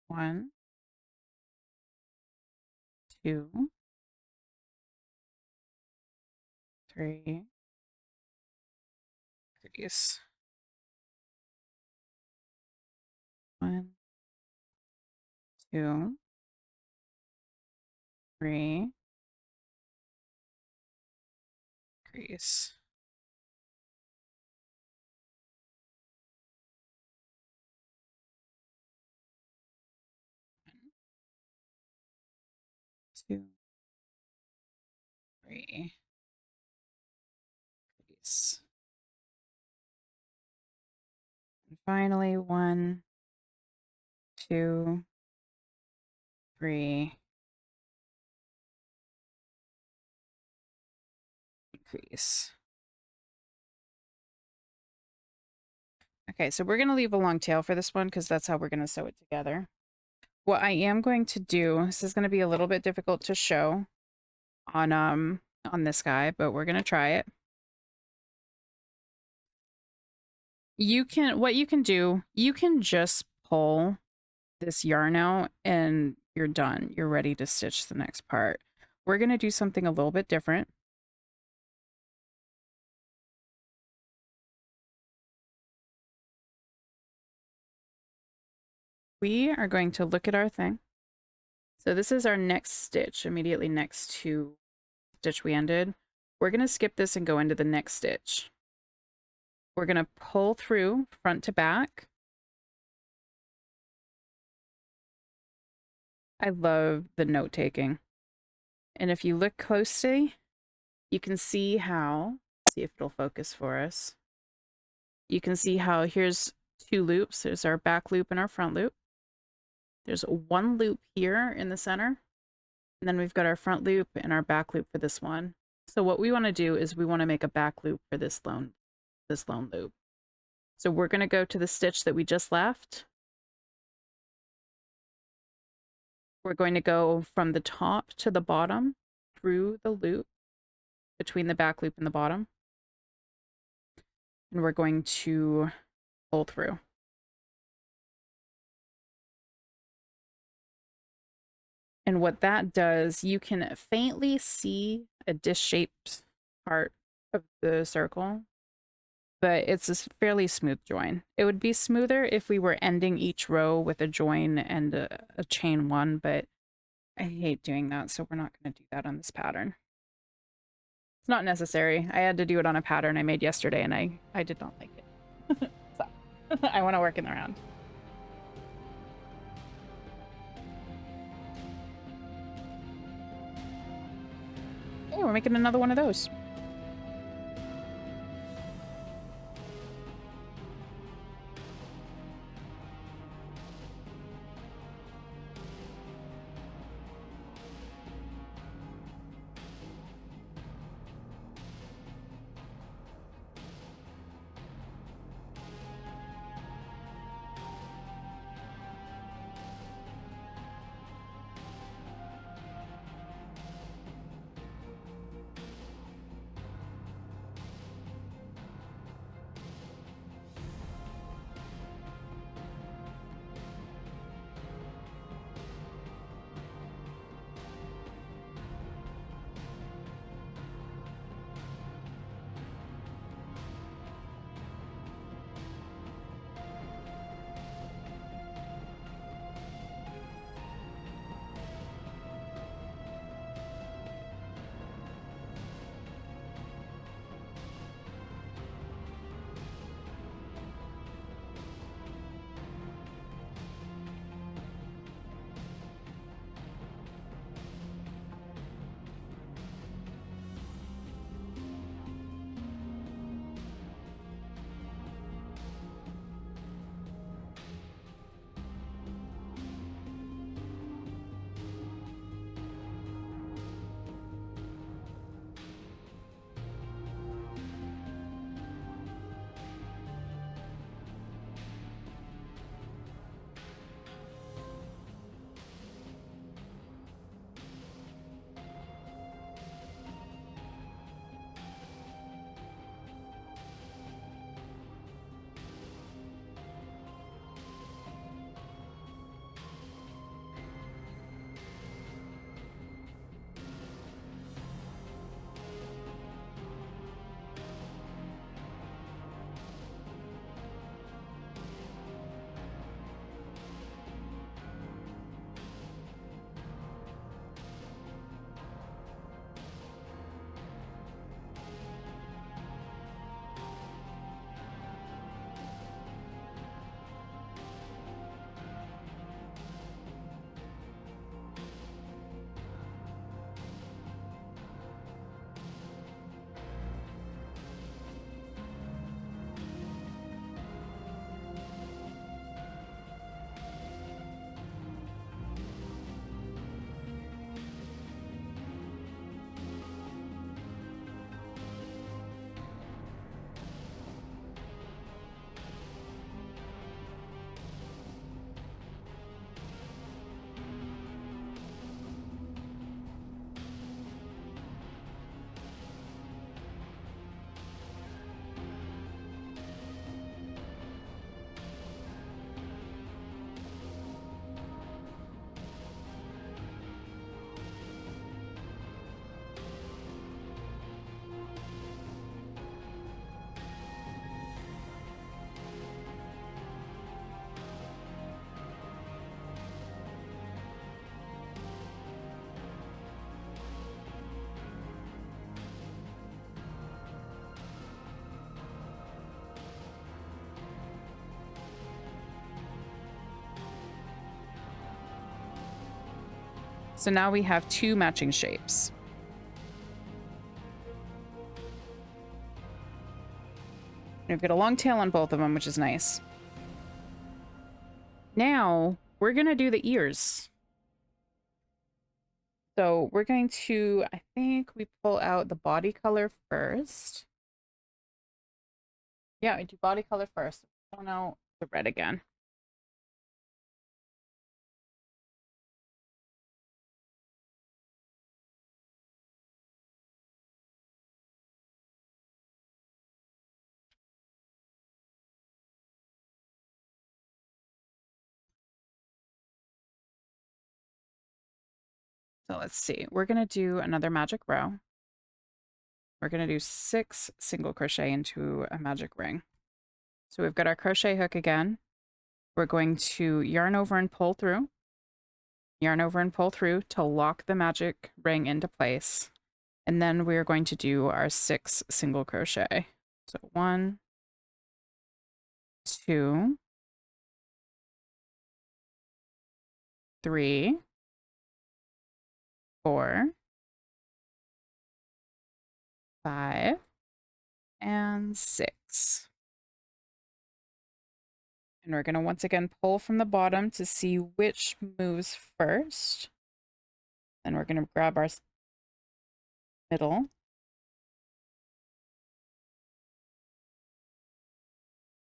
1, 2, 3, increase. 1, 2, 3, increase. One, 2, 3, increase. And finally, 1, 2, 3, increase. Okay, so we're going to leave a long tail for this one because that's how we're going to sew it together. What I am going to do, this is going to be a little bit difficult to show on this guy, but we're going to try it. What you can do, you can just pull this yarn out and you're done. You're ready to stitch the next part. We're going to do something a little bit different. We are going to look at our thing. So this is our next stitch, immediately next to stitch we ended. We're going to skip this and go into the next stitch. We're going to pull through front to back. I love the note taking. And if you look closely, you can see how, see if it'll focus for us. You can see how here's 2 loops. There's our back loop and our front loop. There's 1 loop here in the center. And then we've got our front loop and our back loop for this one. So what we want to do is we want to make a back loop for this lone loop. So we're going to go to the stitch that we just left. We're going to go from the top to the bottom through the loop between the back loop and the bottom. And we're going to pull through. And what that does, you can faintly see a disc-shaped part of the circle, but it's a fairly smooth join. It would be smoother if we were ending each row with a join and a chain 1, but I hate doing that, so we're not going to do that on this pattern. It's not necessary. I had to do it on a pattern I made yesterday, and I did not like it. So I want to work in the round. Hey, we're making another one of those. So now we have 2 matching shapes. We've got a long tail on both of them, which is nice. Now we're going to do the ears. So we're going to, I think we pull out the body color first. Yeah, I do body color first. Pull out the red again. So let's see. We're going to do another magic row. We're going to do 6 single crochet into a magic ring. So we've got our crochet hook again. We're going to yarn over and pull through. Yarn over and pull through to lock the magic ring into place. And then we're going to do our 6 single crochet. So 1, 2, 3, 4, 5, and 6. And we're going to once again pull from the bottom to see which moves first. Then we're going to grab our middle.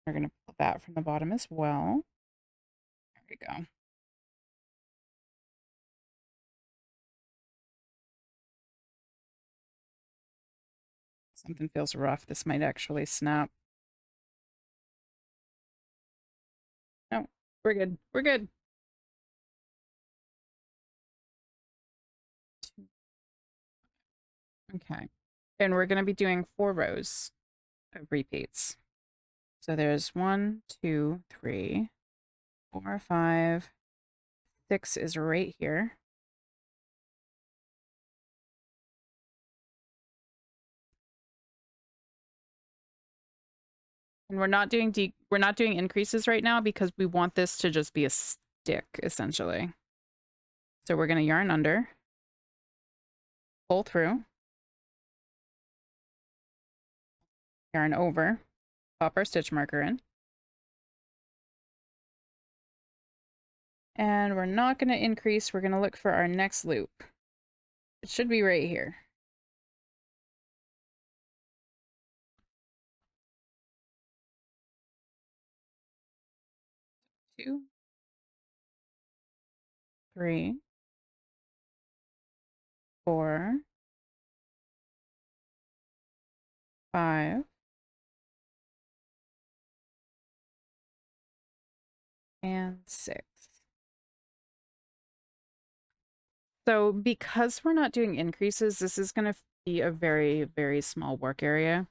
We're going to pull that from the bottom as well. There we go. Something feels rough. This might actually snap. No, we're good. We're good. Okay. And we're going to be doing 4 rows of repeats. So there's 1, 2, 3, 4, 5, 6 is right here. And we're not doing increases right now because we want this to just be a stick, essentially. So we're going to yarn under, pull through, yarn over, pop our stitch marker in. And we're not going to increase. We're going to look for our next loop. It should be right here. 2, 3, 4, 5, and 6. So because we're not doing increases, this is going to be a very, very small work area.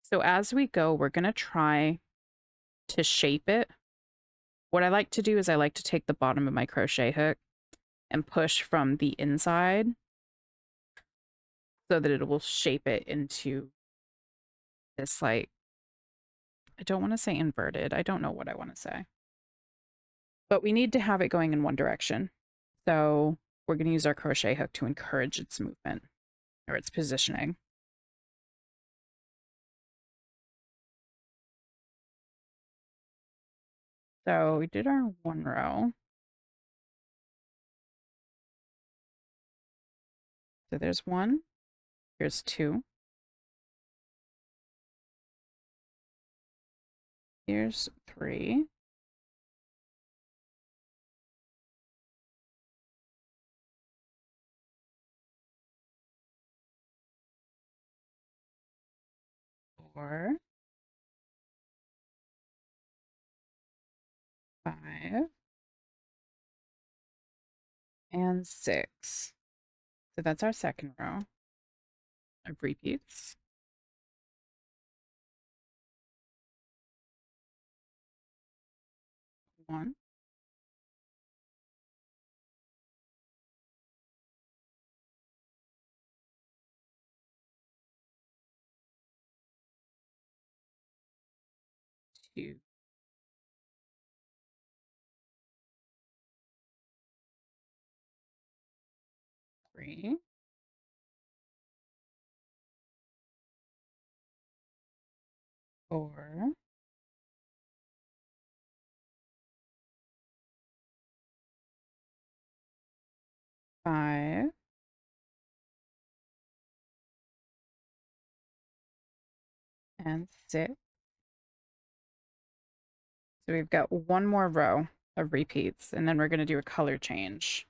So as we go, we're going to try to shape it. What I like to do is I like to take the bottom of my crochet hook and push from the inside so that it will shape it into this, like, I don't want to say inverted. I don't know what I want to say. But we need to have it going in one direction. So we're going to use our crochet hook to encourage its movement or its positioning. So we did our 1 row. So there's 1, here's 2, here's 3, 4, 5, and 6. So that's our second row of repeats. One, 2, 3, 4, 5, and 6. So we've got one more row of repeats, and then we're going to do a color change.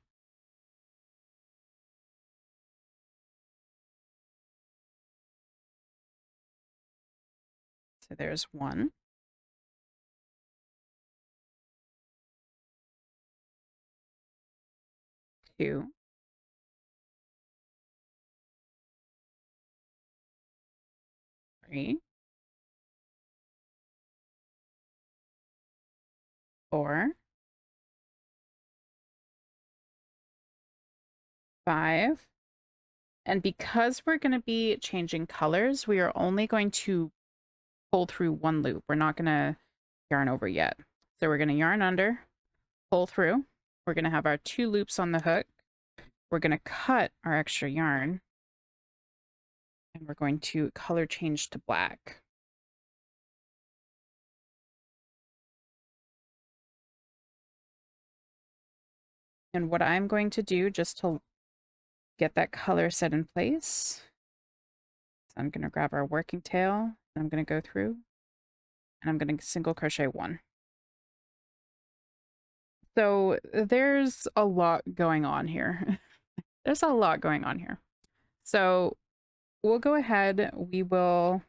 So there's 1, 2, 3, 4, 5. And because we're going to be changing colors, we are only going to pull through one loop. We're not going to yarn over yet. So we're going to yarn under, pull through. We're going to have our 2 loops on the hook. We're going to cut our extra yarn, and we're going to color change to black. And what I'm going to do just to get that color set in place, so I'm going to grab our working tail, and I'm going to go through, and I'm going to single crochet 1. So there's a lot going on here. There's a lot going on here. So we'll go ahead, we will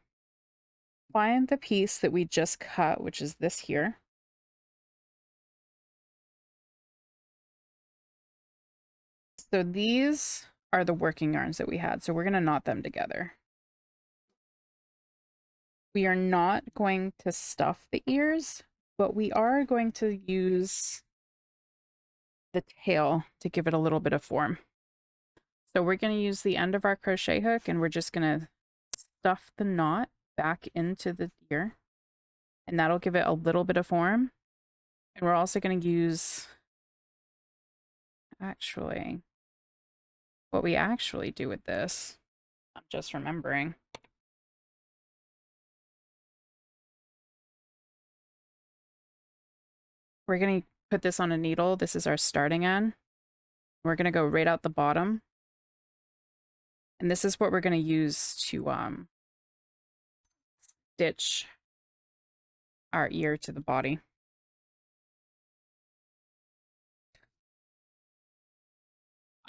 find the piece that we just cut, which is this here. So these are the working yarns that we had. So we're going to knot them together. We are not going to stuff the ears, but we are going to use the tail to give it a little bit of form. So we're going to use the end of our crochet hook, and we're just going to stuff the knot back into the ear, and that'll give it a little bit of form. And we're also going to use, actually, what we actually do with this, I'm just remembering. We're going to put this on a needle. This is our starting end. We're going to go right out the bottom. And this is what we're going to use to stitch our ear to the body.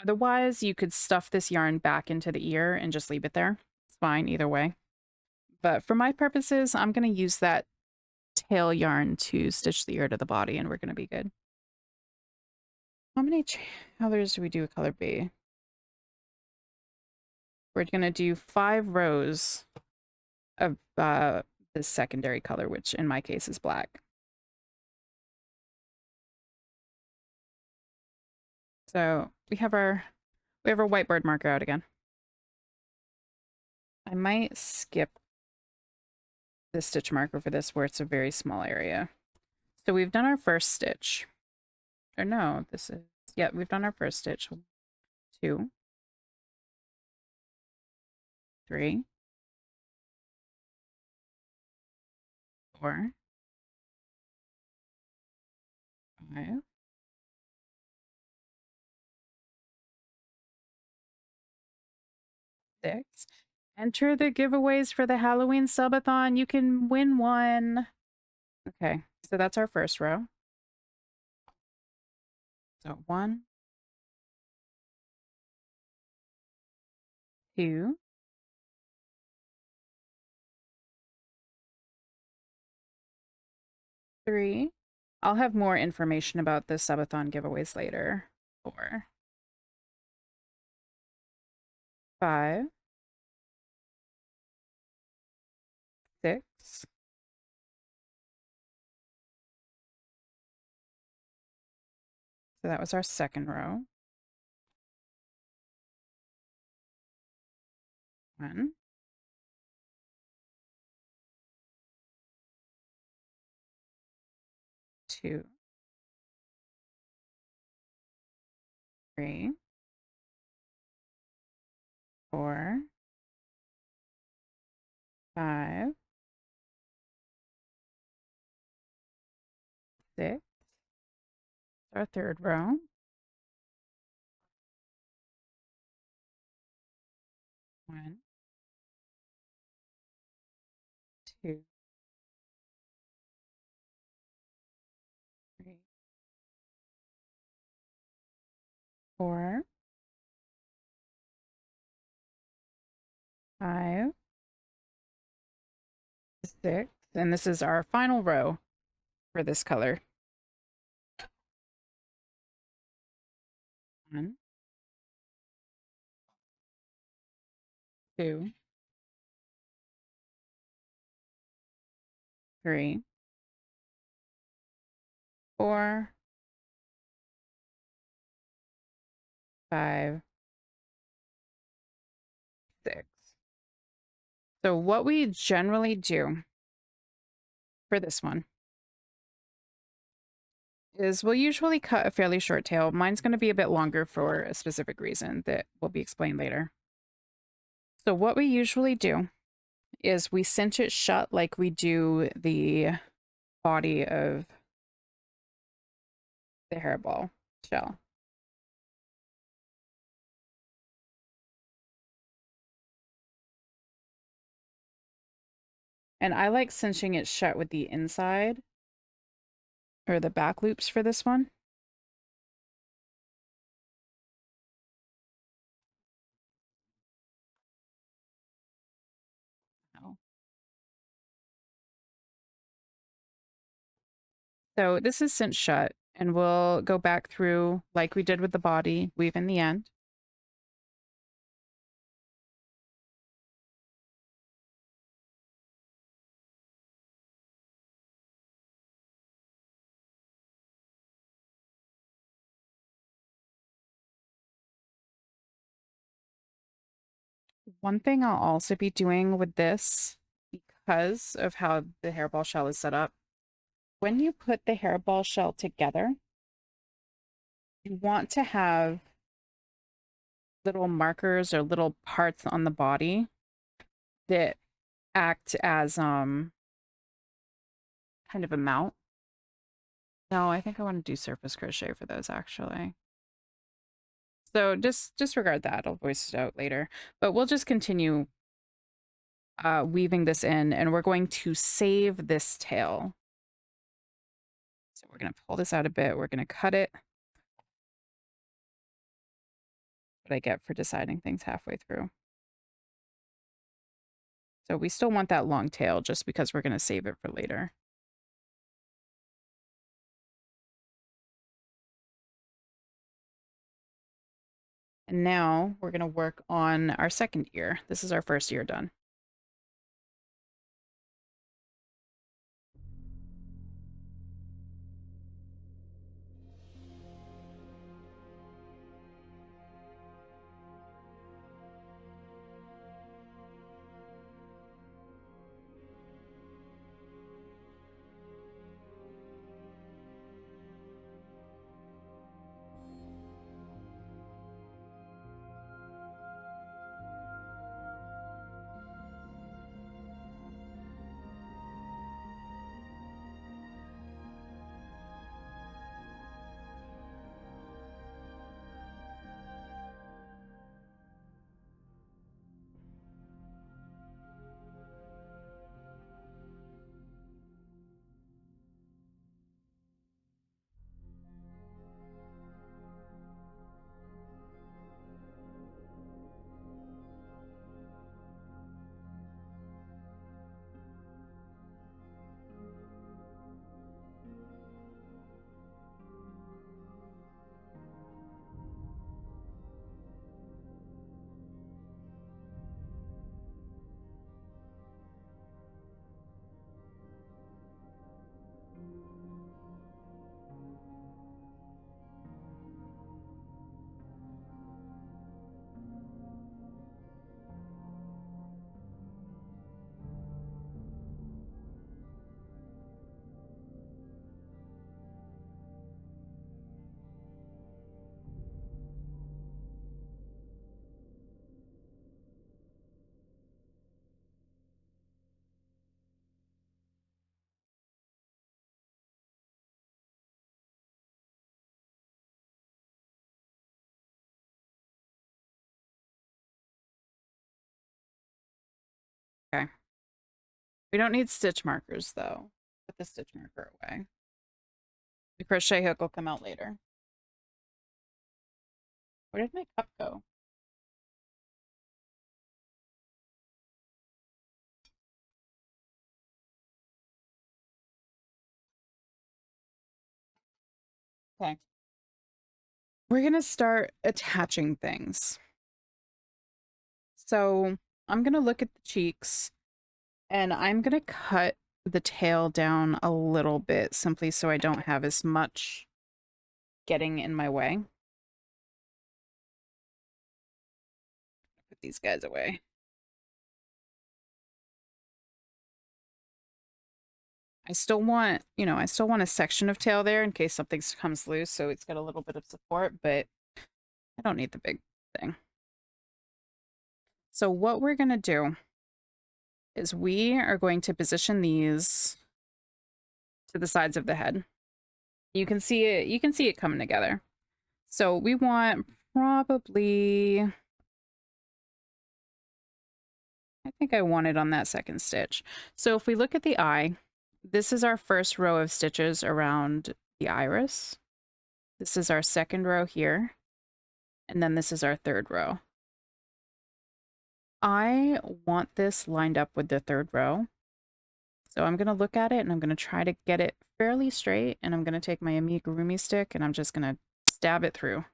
Otherwise, you could stuff this yarn back into the ear and just leave it there. It's fine either way. But for my purposes, I'm going to use that tail yarn to stitch the ear to the body, and we're going to be good. How many colors do we do a color B? We're going to do 5 rows of this secondary color, which in my case is black. So we have our whiteboard marker out again. I might skip the stitch marker for this where it's a very small area. So we've done our first stitch. Or no, this is, yeah, we've done our first stitch. 2, 3, 4, 5, 6. Enter the giveaways for the Halloween subathon. You can win one. Okay, so that's our first row. So 1, 2, 3. I'll have more information about the subathon giveaways later. 4, 5, 6. So that was our second row. 1, 2, 3, 4, 5, 6, our third row. 1, 2, 3, 4, 5, 6, and this is our final row for this color. 1, 2, 3, 4, 5, 6. So what we generally do for this one is we'll usually cut a fairly short tail. Mine's going to be a bit longer for a specific reason that will be explained later. So what we usually do is we cinch it shut like we do the body of the Hareball shell. And I like cinching it shut with the inside or the back loops for this one. No. So this is cinched shut, and we'll go back through like we did with the body, weave in the end. One thing I'll also be doing with this, because of how the Hareball shell is set up, when you put the Hareball shell together, you want to have little markers or little parts on the body that act as kind of a mount. No, I think I want to do surface crochet for those actually. So just disregard that. I'll voice it out later. But we'll just continue weaving this in, and we're going to save this tail. So we're going to pull this out a bit. We're going to cut it. What I get for deciding things halfway through. So we still want that long tail just because we're going to save it for later. And now we're going to work on our second ear. This is our first ear done. We don't need stitch markers though. Put the stitch marker away. The crochet hook will come out later. Where did my cup go? Okay. We're going to start attaching things. So I'm going to look at the cheeks and I'm going to cut the tail down a little bit simply so I don't have as much getting in my way. Put these guys away. I still want, I still want a section of tail there in case something comes loose, so it's got a little bit of support, but I don't need the big thing. So what we're going to do is we are going to position these to the sides of the head. You can see it coming together. So we want probably, I think I want it on that second stitch. So if we look at the eye, this is our first row of stitches around the iris. This is our second row here. And then this is our third row. I want this lined up with the third row. So I'm going to look at it and I'm going to try to get it fairly straight. And I'm going to take my amigurumi stick and I'm just going to stab it through.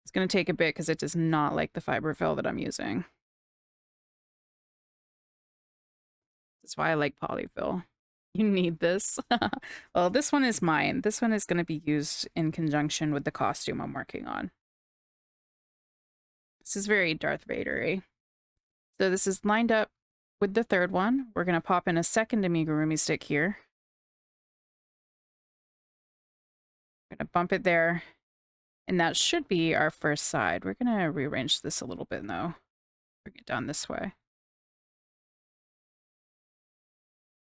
It's going to take a bit because it does not like the fiber fill that I'm using. That's why I like polyfill. You need this. Well, this one is mine. This one is going to be used in conjunction with the costume I'm working on. This is very Darth Vader-y. So this is lined up with the third one. We're going to pop in a second amigurumi stick here. We're going to bump it there. And that should be our first side. We're going to rearrange this a little bit, though. Bring it down this way.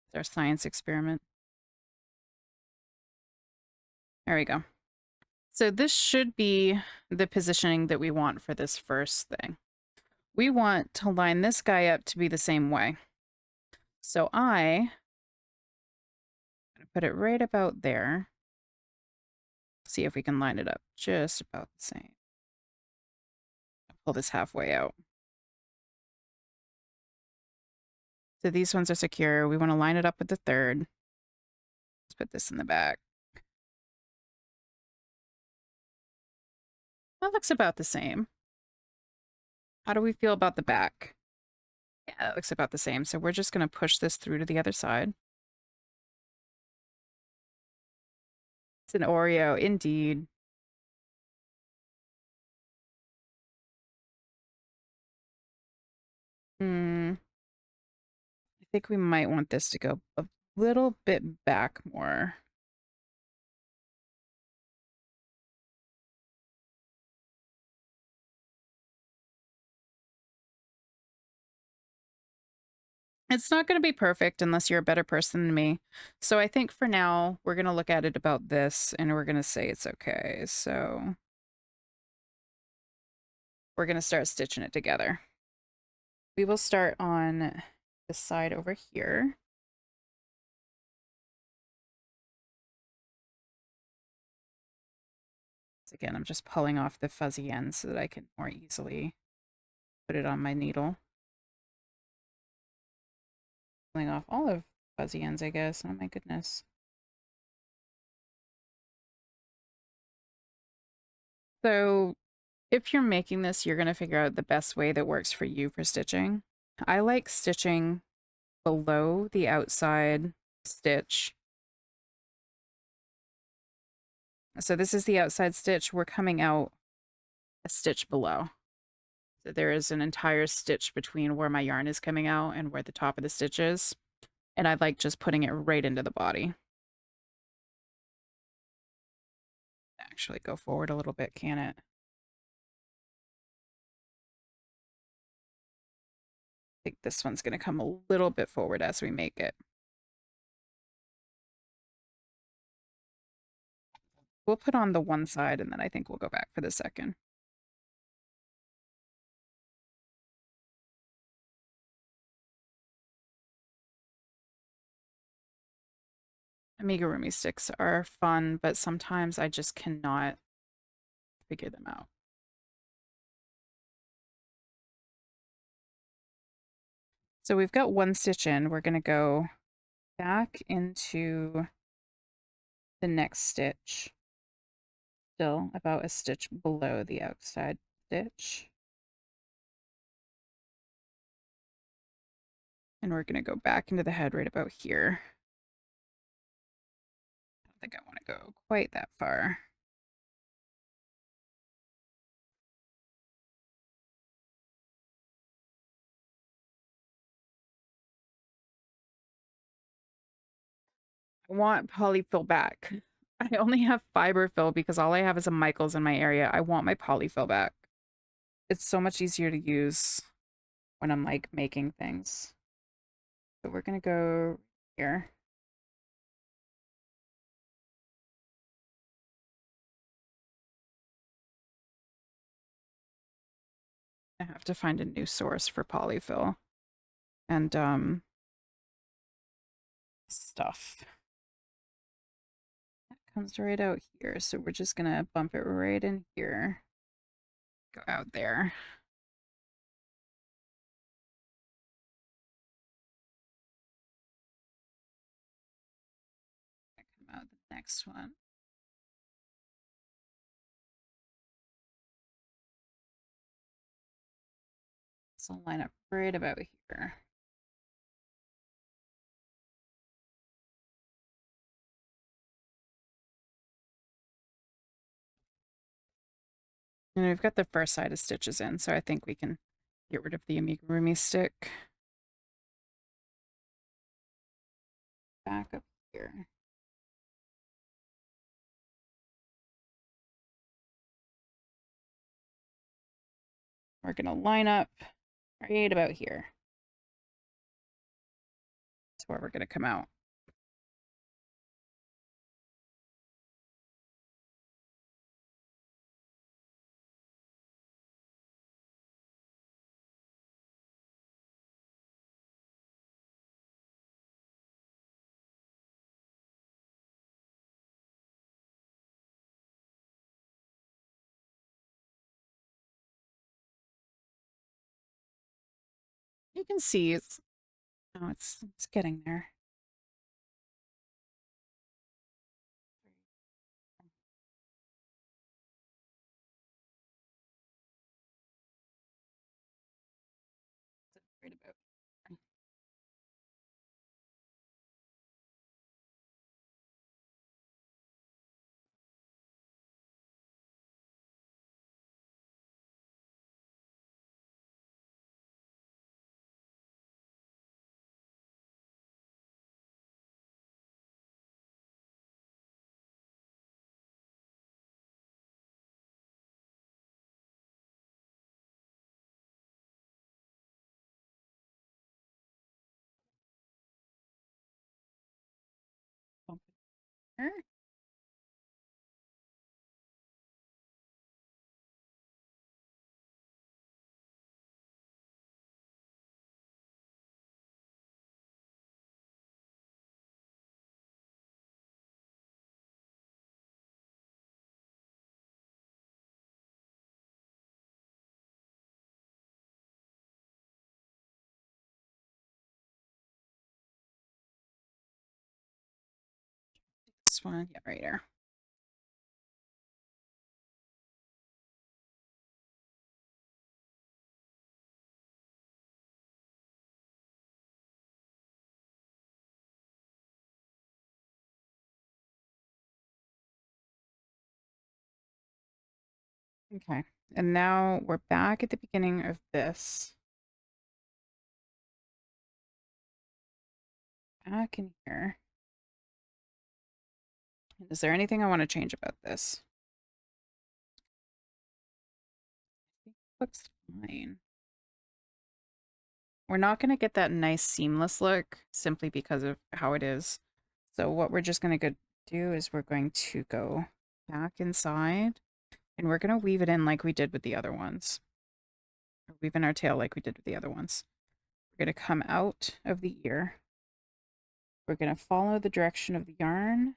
It's our science experiment. There we go. So this should be the positioning that we want for this first thing. We want to line this guy up to be the same way. So I'm going to put it right about there. See if we can line it up just about the same. Pull this halfway out. So these ones are secure. We want to line it up with the third. Let's put this in the back. That looks about the same. How do we feel about the back? Yeah, that looks about the same. So we're just going to push this through to the other side. It's an Oreo, indeed. I think we might want this to go a little bit back more. It's not going to be perfect unless you're a better person than me. So I think for now, we're going to look at it about this and we're going to say it's okay. So we're going to start stitching it together. We will start on this side over here. So again, I'm just pulling off the fuzzy end so that I can more easily put it on my needle. Pulling off all of fuzzy ends, I guess. Oh my goodness. So if you're making this, you're going to figure out the best way that works for you for stitching. I like stitching below the outside stitch. So this is the outside stitch. We're coming out a stitch below. So there is an entire stitch between where my yarn is coming out and where the top of the stitch is. And I like just putting it right into the body. Actually go forward a little bit, can it? I think this one's going to come a little bit forward as we make it. We'll put on the one side and then I think we'll go back for the second. amigurumi sticks are fun, but sometimes I just cannot figure them out. So we've got one stitch in. We're going to go back into the next stitch, still about a stitch below the outside stitch. And we're going to go back into the head right about here. I don't think I want to go quite that far. I want polyfill back. I only have fiber fill because all I have is a Michaels in my area. I want my polyfill back. It's so much easier to use when I'm like making things. So we're gonna go here. I have to find a new source for polyfill and stuff. That comes right out here, so we're just gonna bump it right in here. Go out there. Come out the next one. This will line up right about here. And we've got the first side of stitches in, so I think we can get rid of the amigurumi stick. Back up here. We're going to line up right about here. That's where we're going to come out. You can see it's getting there. Right about. Bump it here. This one, yeah, right here. Okay, and now we're back at the beginning of this. Back in here. Is there anything I want to change about this? I think it looks fine. We're not going to get that nice seamless look simply because of how it is. So what we're just going to do is we're going to go back inside and we're going to weave it in like we did with the other ones. Or weave in our tail like we did with the other ones. We're going to come out of the ear. We're going to follow the direction of the yarn.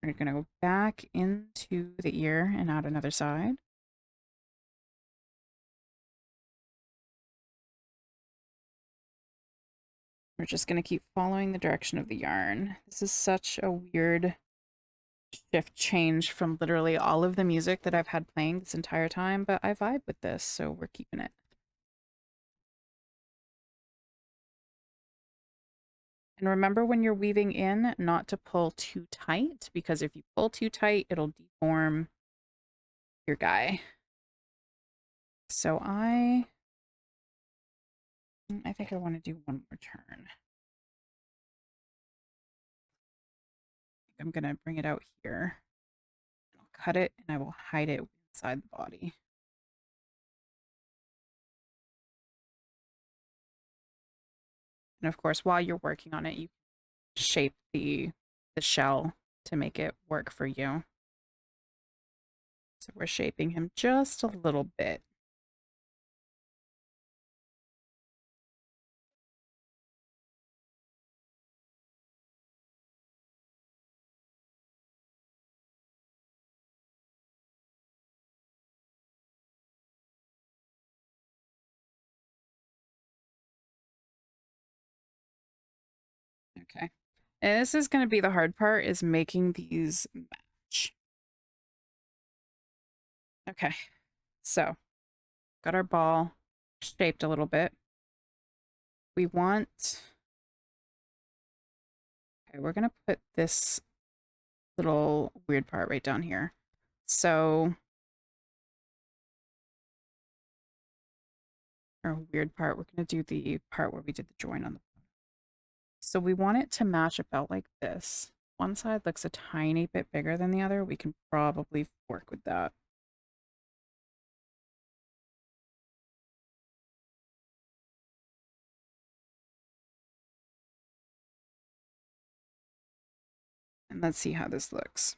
We're going to go back into the ear and out another side. We're just going to keep following the direction of the yarn. This is such a weird shift change from literally all of the music that I've had playing this entire time, but I vibe with this, so we're keeping it. And remember when you're weaving in not to pull too tight, because if you pull too tight, it'll deform your guy. So I think I want to do one more turn. I'm going to bring it out here. I'll cut it and I will hide it inside the body. And of course, while you're working on it, you shape the shell to make it work for you. So we're shaping him just a little bit. Okay. And this is going to be the hard part, is making these match. Okay. So, got our ball shaped a little bit. We want... Okay, we're going to put this little weird part right down here. So... Our weird part, we're going to do the part where we did the join on the... So we want it to match about like this. One side looks a tiny bit bigger than the other. We can probably work with that. And let's see how this looks.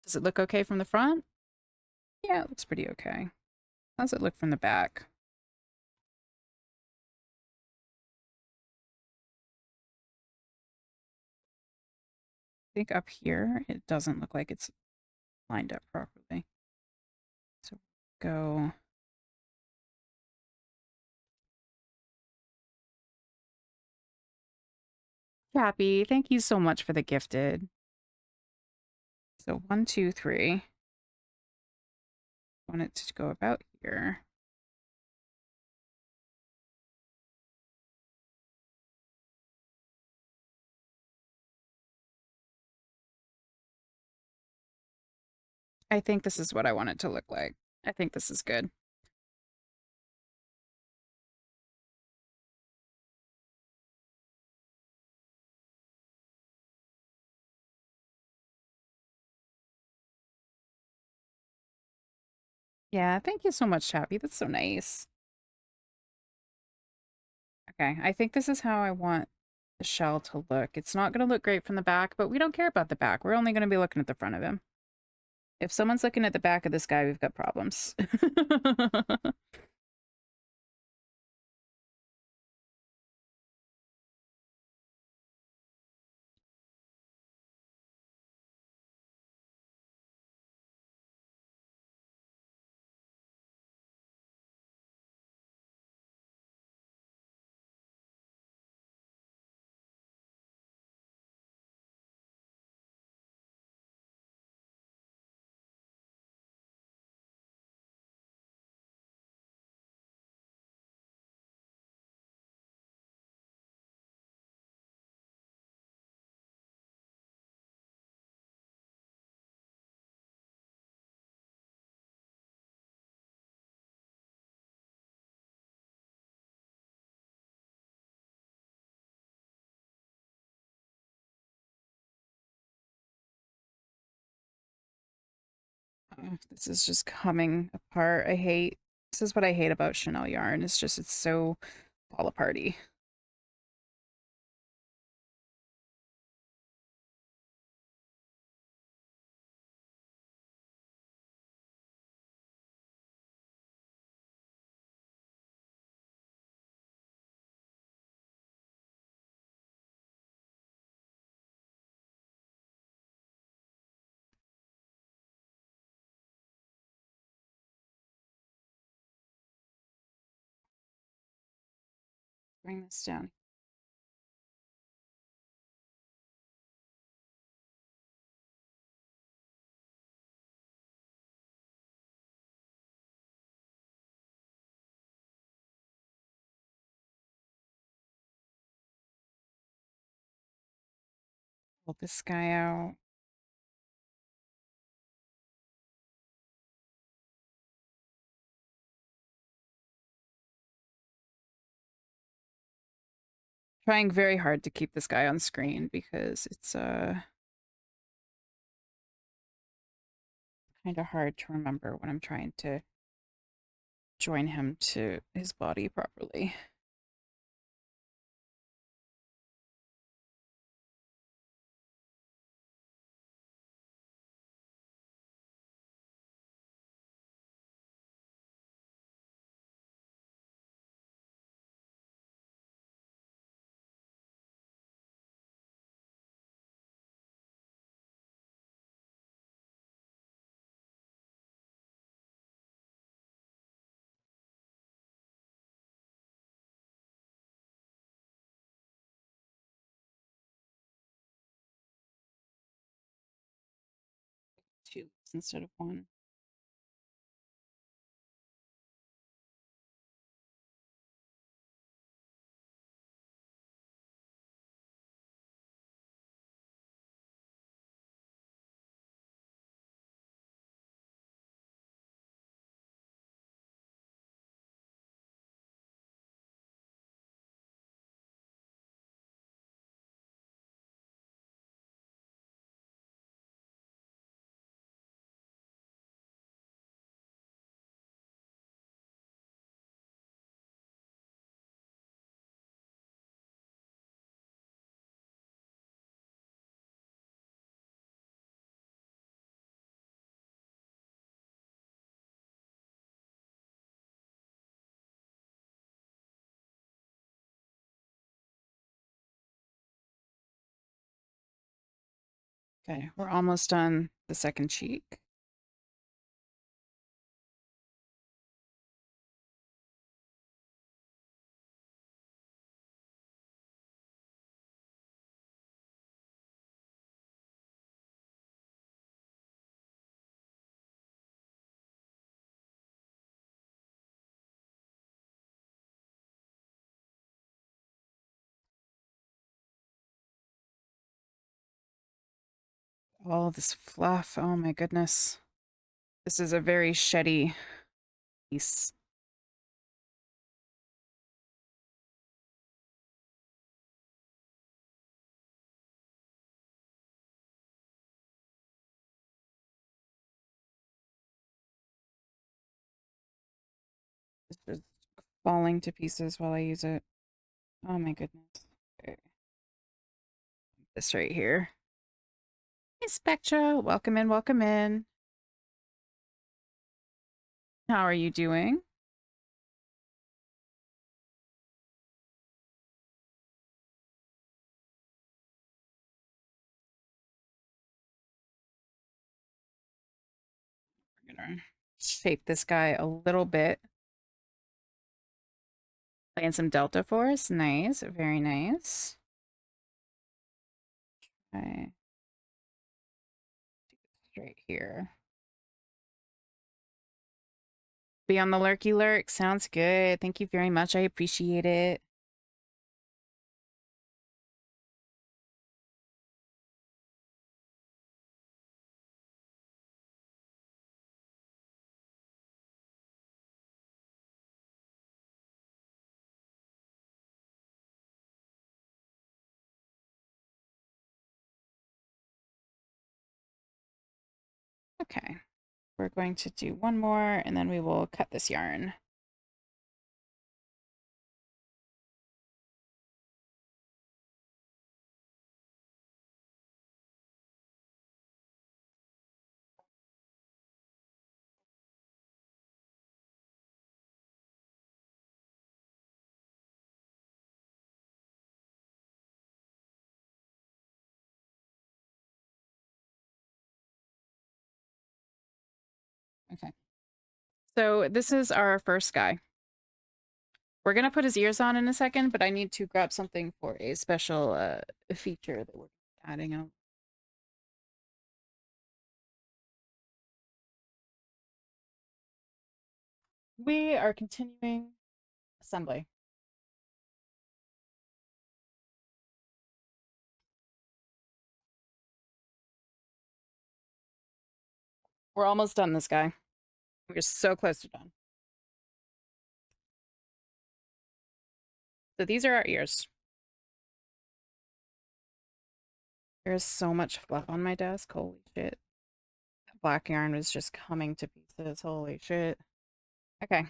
Does it look okay from the front? Yeah, it looks pretty okay. How does it look from the back? I think up here, it doesn't look like it's lined up properly. So go... Happy, thank you so much for the gifted. So 1, 2, 3. I want it to go about here. I think this is what I want it to look like. I think this is good. Yeah, thank you so much, Chappy. That's so nice. Okay, I think this is how I want the shell to look. It's not going to look great from the back, but we don't care about the back. We're only going to be looking at the front of him. If someone's looking at the back of this guy, we've got problems. This is just coming apart. This is what I hate about Chanel yarn. It's so fall aparty. bring this down. Pull this guy out. Trying very hard to keep this guy on screen because it's kind of hard to remember when I'm trying to join him to his body properly. Two instead of one. Okay, we're almost done the second cheek. All this fluff. Oh my goodness. This is a very sheddy piece. It's just falling to pieces while I use it. Oh my goodness. Okay. This right here. Hey, Spectra. Welcome in, welcome in. How are you doing? We're gonna shape this guy a little bit. Playing some Delta Force. Nice. Very nice. Okay. Straight here. Be on the lurky lurk. Sounds good. Thank you very much. I appreciate it. Okay. We're going to do one more and then we will cut this yarn. Okay. So this is our first guy. We're gonna put his ears on in a second, but I need to grab something for a special feature that we're adding out. We are continuing assembly. We're almost done this guy. We're so close to done. So these are our ears. There's so much fluff on my desk. Holy shit. That black yarn was just coming to pieces. Holy shit. Okay.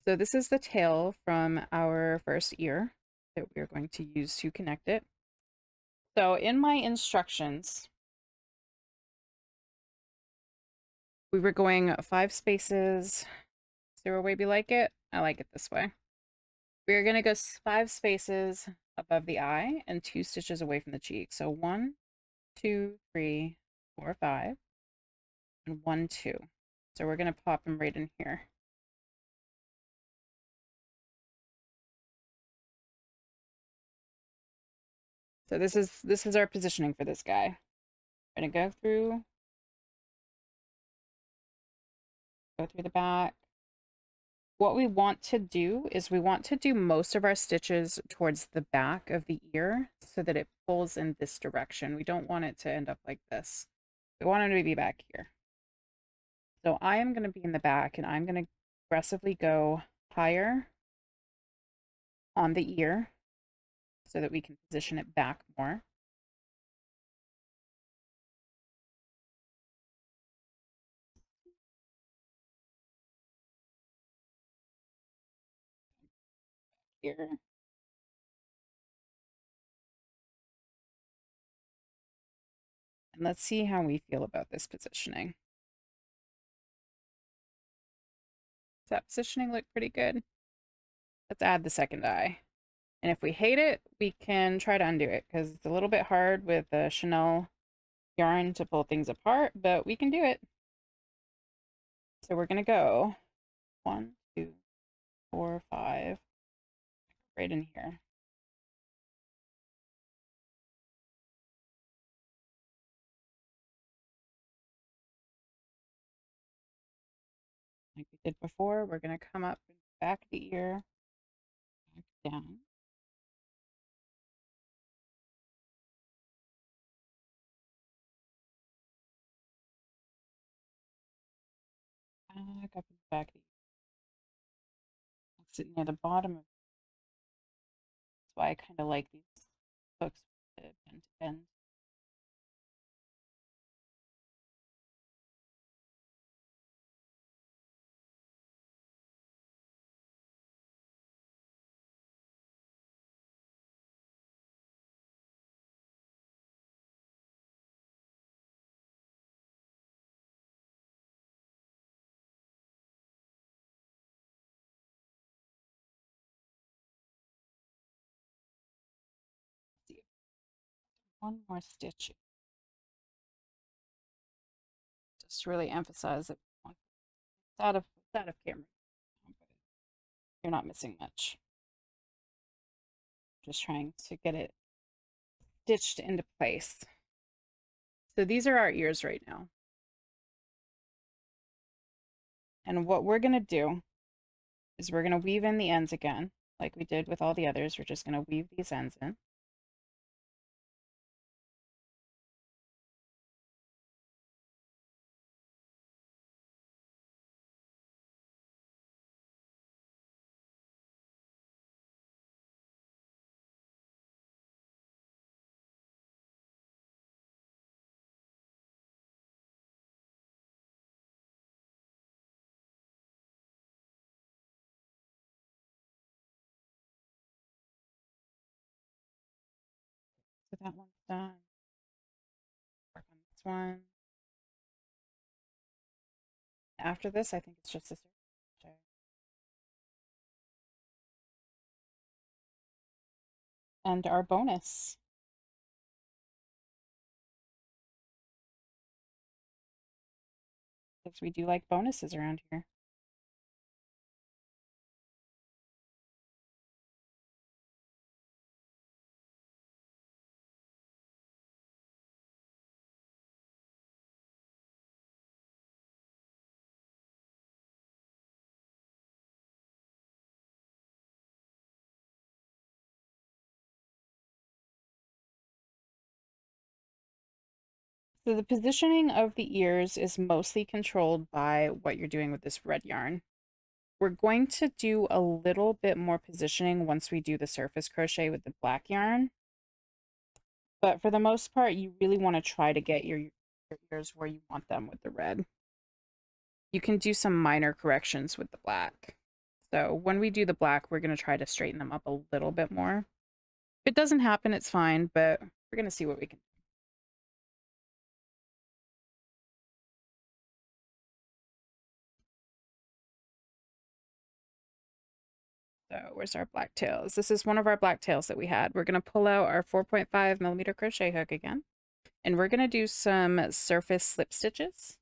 So this is the tail from our first ear that we're going to use to connect it. So in my instructions, we were going 5 spaces. Is there a way we like it? I like it this way. We're going to go 5 spaces above the eye and 2 stitches away from the cheek. So 1, 2, 3, 4, 5, and 1, 2. So we're going to pop them right in here. So this is our positioning for this guy. We're going to go through the back. What we want to do is we want to do most of our stitches towards the back of the ear so that it pulls in this direction. We don't want it to end up like this. We want it to be back here. So I am going to be in the back and I'm going to aggressively go higher on the ear so that we can position it back more. Here. And let's see how we feel about this positioning. Does that positioning look pretty good? Let's add the second eye. And if we hate it, we can try to undo it because it's a little bit hard with the Chanel yarn to pull things apart, but we can do it. So we're going to go 1, 2, 4, 5 right in here. Like we did before, we're going to come up back of the ear, back down. Back up in the back of the ear. Sitting near the bottom of. That's why I kind of like these hooks bend to bend. See, one more stitch. Just really emphasize it. It's out of camera, but you're not missing much. Just trying to get it stitched into place. So these are our ears right now. And what we're going to do is we're going to weave in the ends again, like we did with all the others. We're just going to weave these ends in. So that one's done. Work on this one. After this, I think it's just a crochet. And our bonus. Because we do like bonuses around here. So the positioning of the ears is mostly controlled by what you're doing with this red yarn. We're going to do a little bit more positioning once we do the surface crochet with the black yarn. But for the most part, you really want to try to get your ears where you want them with the red. You can do some minor corrections with the black. So when we do the black, we're going to try to straighten them up a little bit more. If it doesn't happen, it's fine, but we're going to see what we can do. So where's our black tails? This is one of our black tails that we had. We're going to pull out our 4.5mm crochet hook again, and we're going to do some surface slip stitches.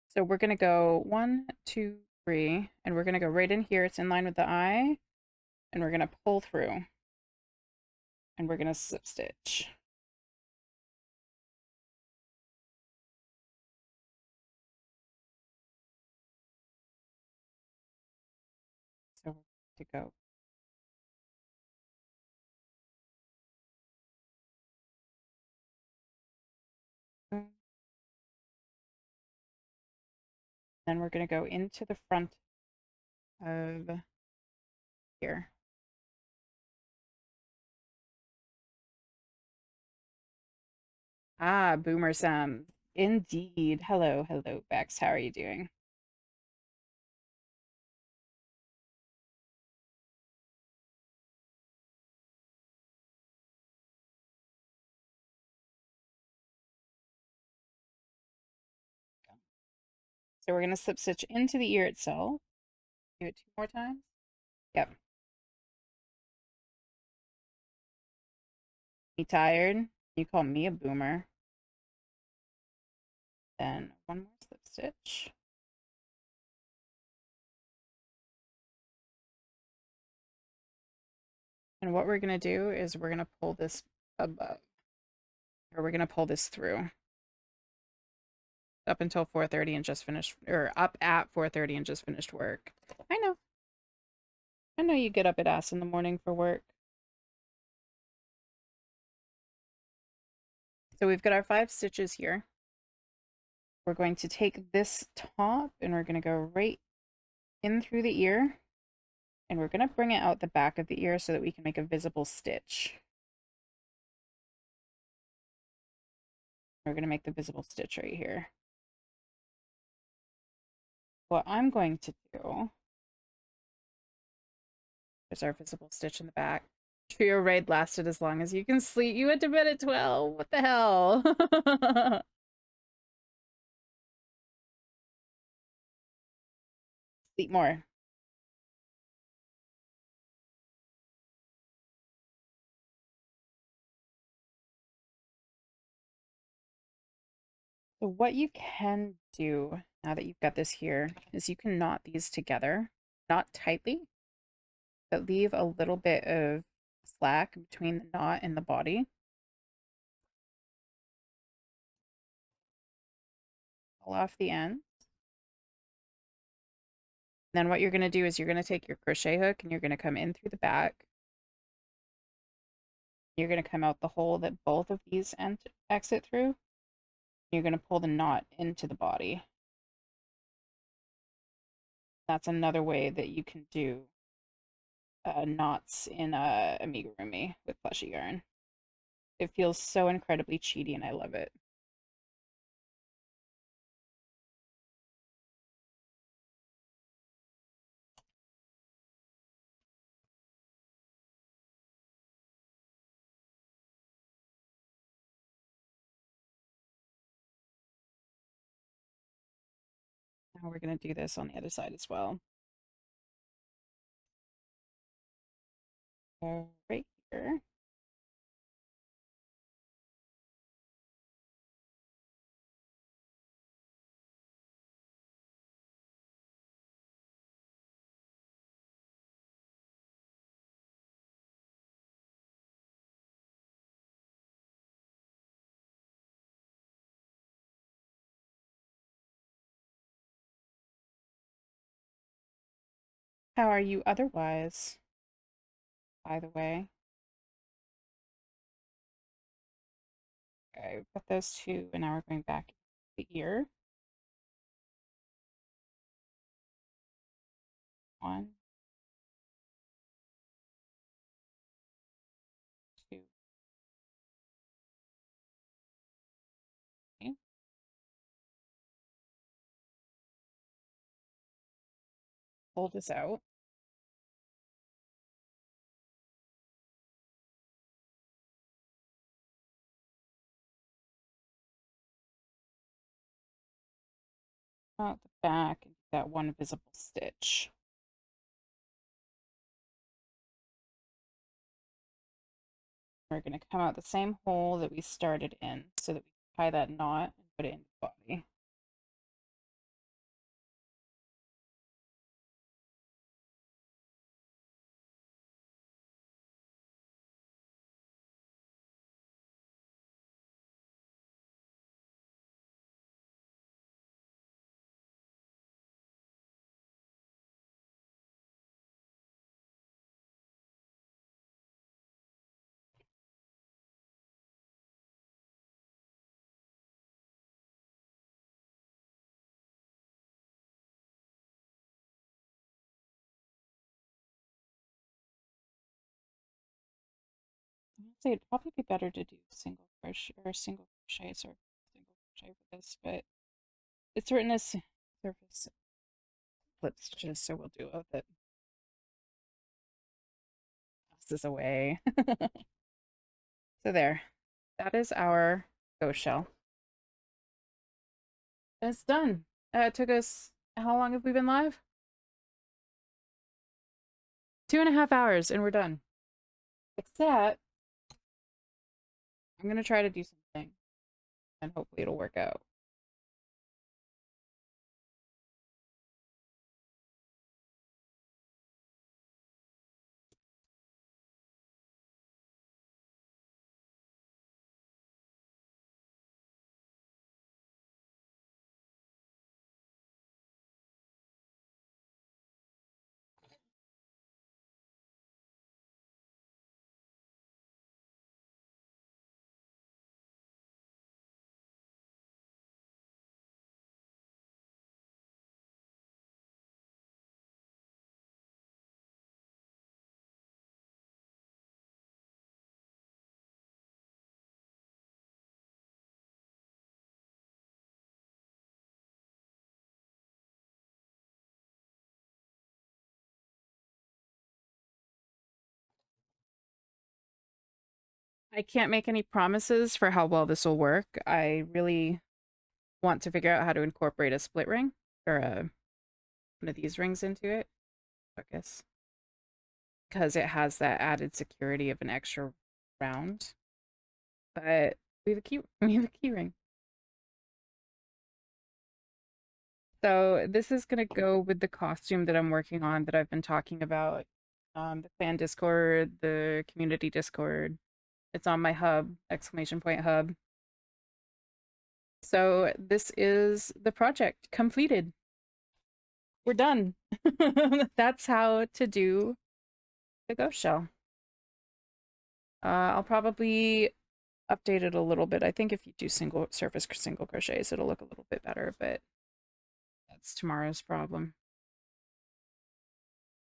So we're going to go 1, 2, 3, and we're going to go right in here. It's in line with the eye, and we're going to pull through, and we're going to slip stitch. So we're going to go. Then we're going to go into the front of here. Ah, Boomer Sam. Indeed. Hello, hello, Bex. How are you doing? So we're going to slip stitch into the ear itself. Do it 2 more times. Yep. Me tired? You call me a boomer. Then 1 more slip stitch. And what we're going to do is we're going to pull this above. Or we're going to pull this through. Up until 4:30 and just finished, or up at 4:30 and just finished work. I know. I know you get up at ass in the morning for work. So we've got our 5 stitches here. We're going to take this top and we're going to go right in through the ear. And we're going to bring it out the back of the ear so that we can make a visible stitch. We're going to make the visible stitch right here. What I'm going to do is our visible stitch in the back. Trio raid lasted as long as you can sleep. You went to bed at 12. What the hell? Sleep more. So what you can do now that you've got this here is you can knot these together, not tightly, but leave a little bit of slack between the knot and the body. Pull off the end. Then what you're going to do is you're going to take your crochet hook and you're going to come in through the back. You're going to come out the hole that both of these exit through. You're going to pull the knot into the body. That's another way that you can do knots in amigurumi with plushy yarn. It feels so incredibly cheaty and I love it. Now we're going to do this on the other side as well. So right here. How are you otherwise, by the way? Okay, put those two, and now we're going back to the ear. One, two, three. Pull this out. Out the back and that one visible stitch. We're going to come out the same hole that we started in so that we can tie that knot and put it in the body. I'd say it'd probably be better to do single crochet or single crochet or single crochet for this, but it's written as surface flip stitches, so we'll do it with it. This is away. So there, that is our ghost shell. It's done. It took us, how long have we been live? 2.5 hours, and we're done. Except, I'm gonna try to do something, and hopefully it'll work out. I can't make any promises for how well this will work. I really want to figure out how to incorporate a split ring or one of these rings into it. Focus. Because it has that added security of an extra round. But we have a key ring. So this is gonna go with the costume that I'm working on that I've been talking about. The clan Discord, the community Discord. It's on my hub, !hub. So this is the project completed. We're done. That's how to do the ghost shell. I'll probably update it a little bit. I think if you do single crochets, it'll look a little bit better, but that's tomorrow's problem.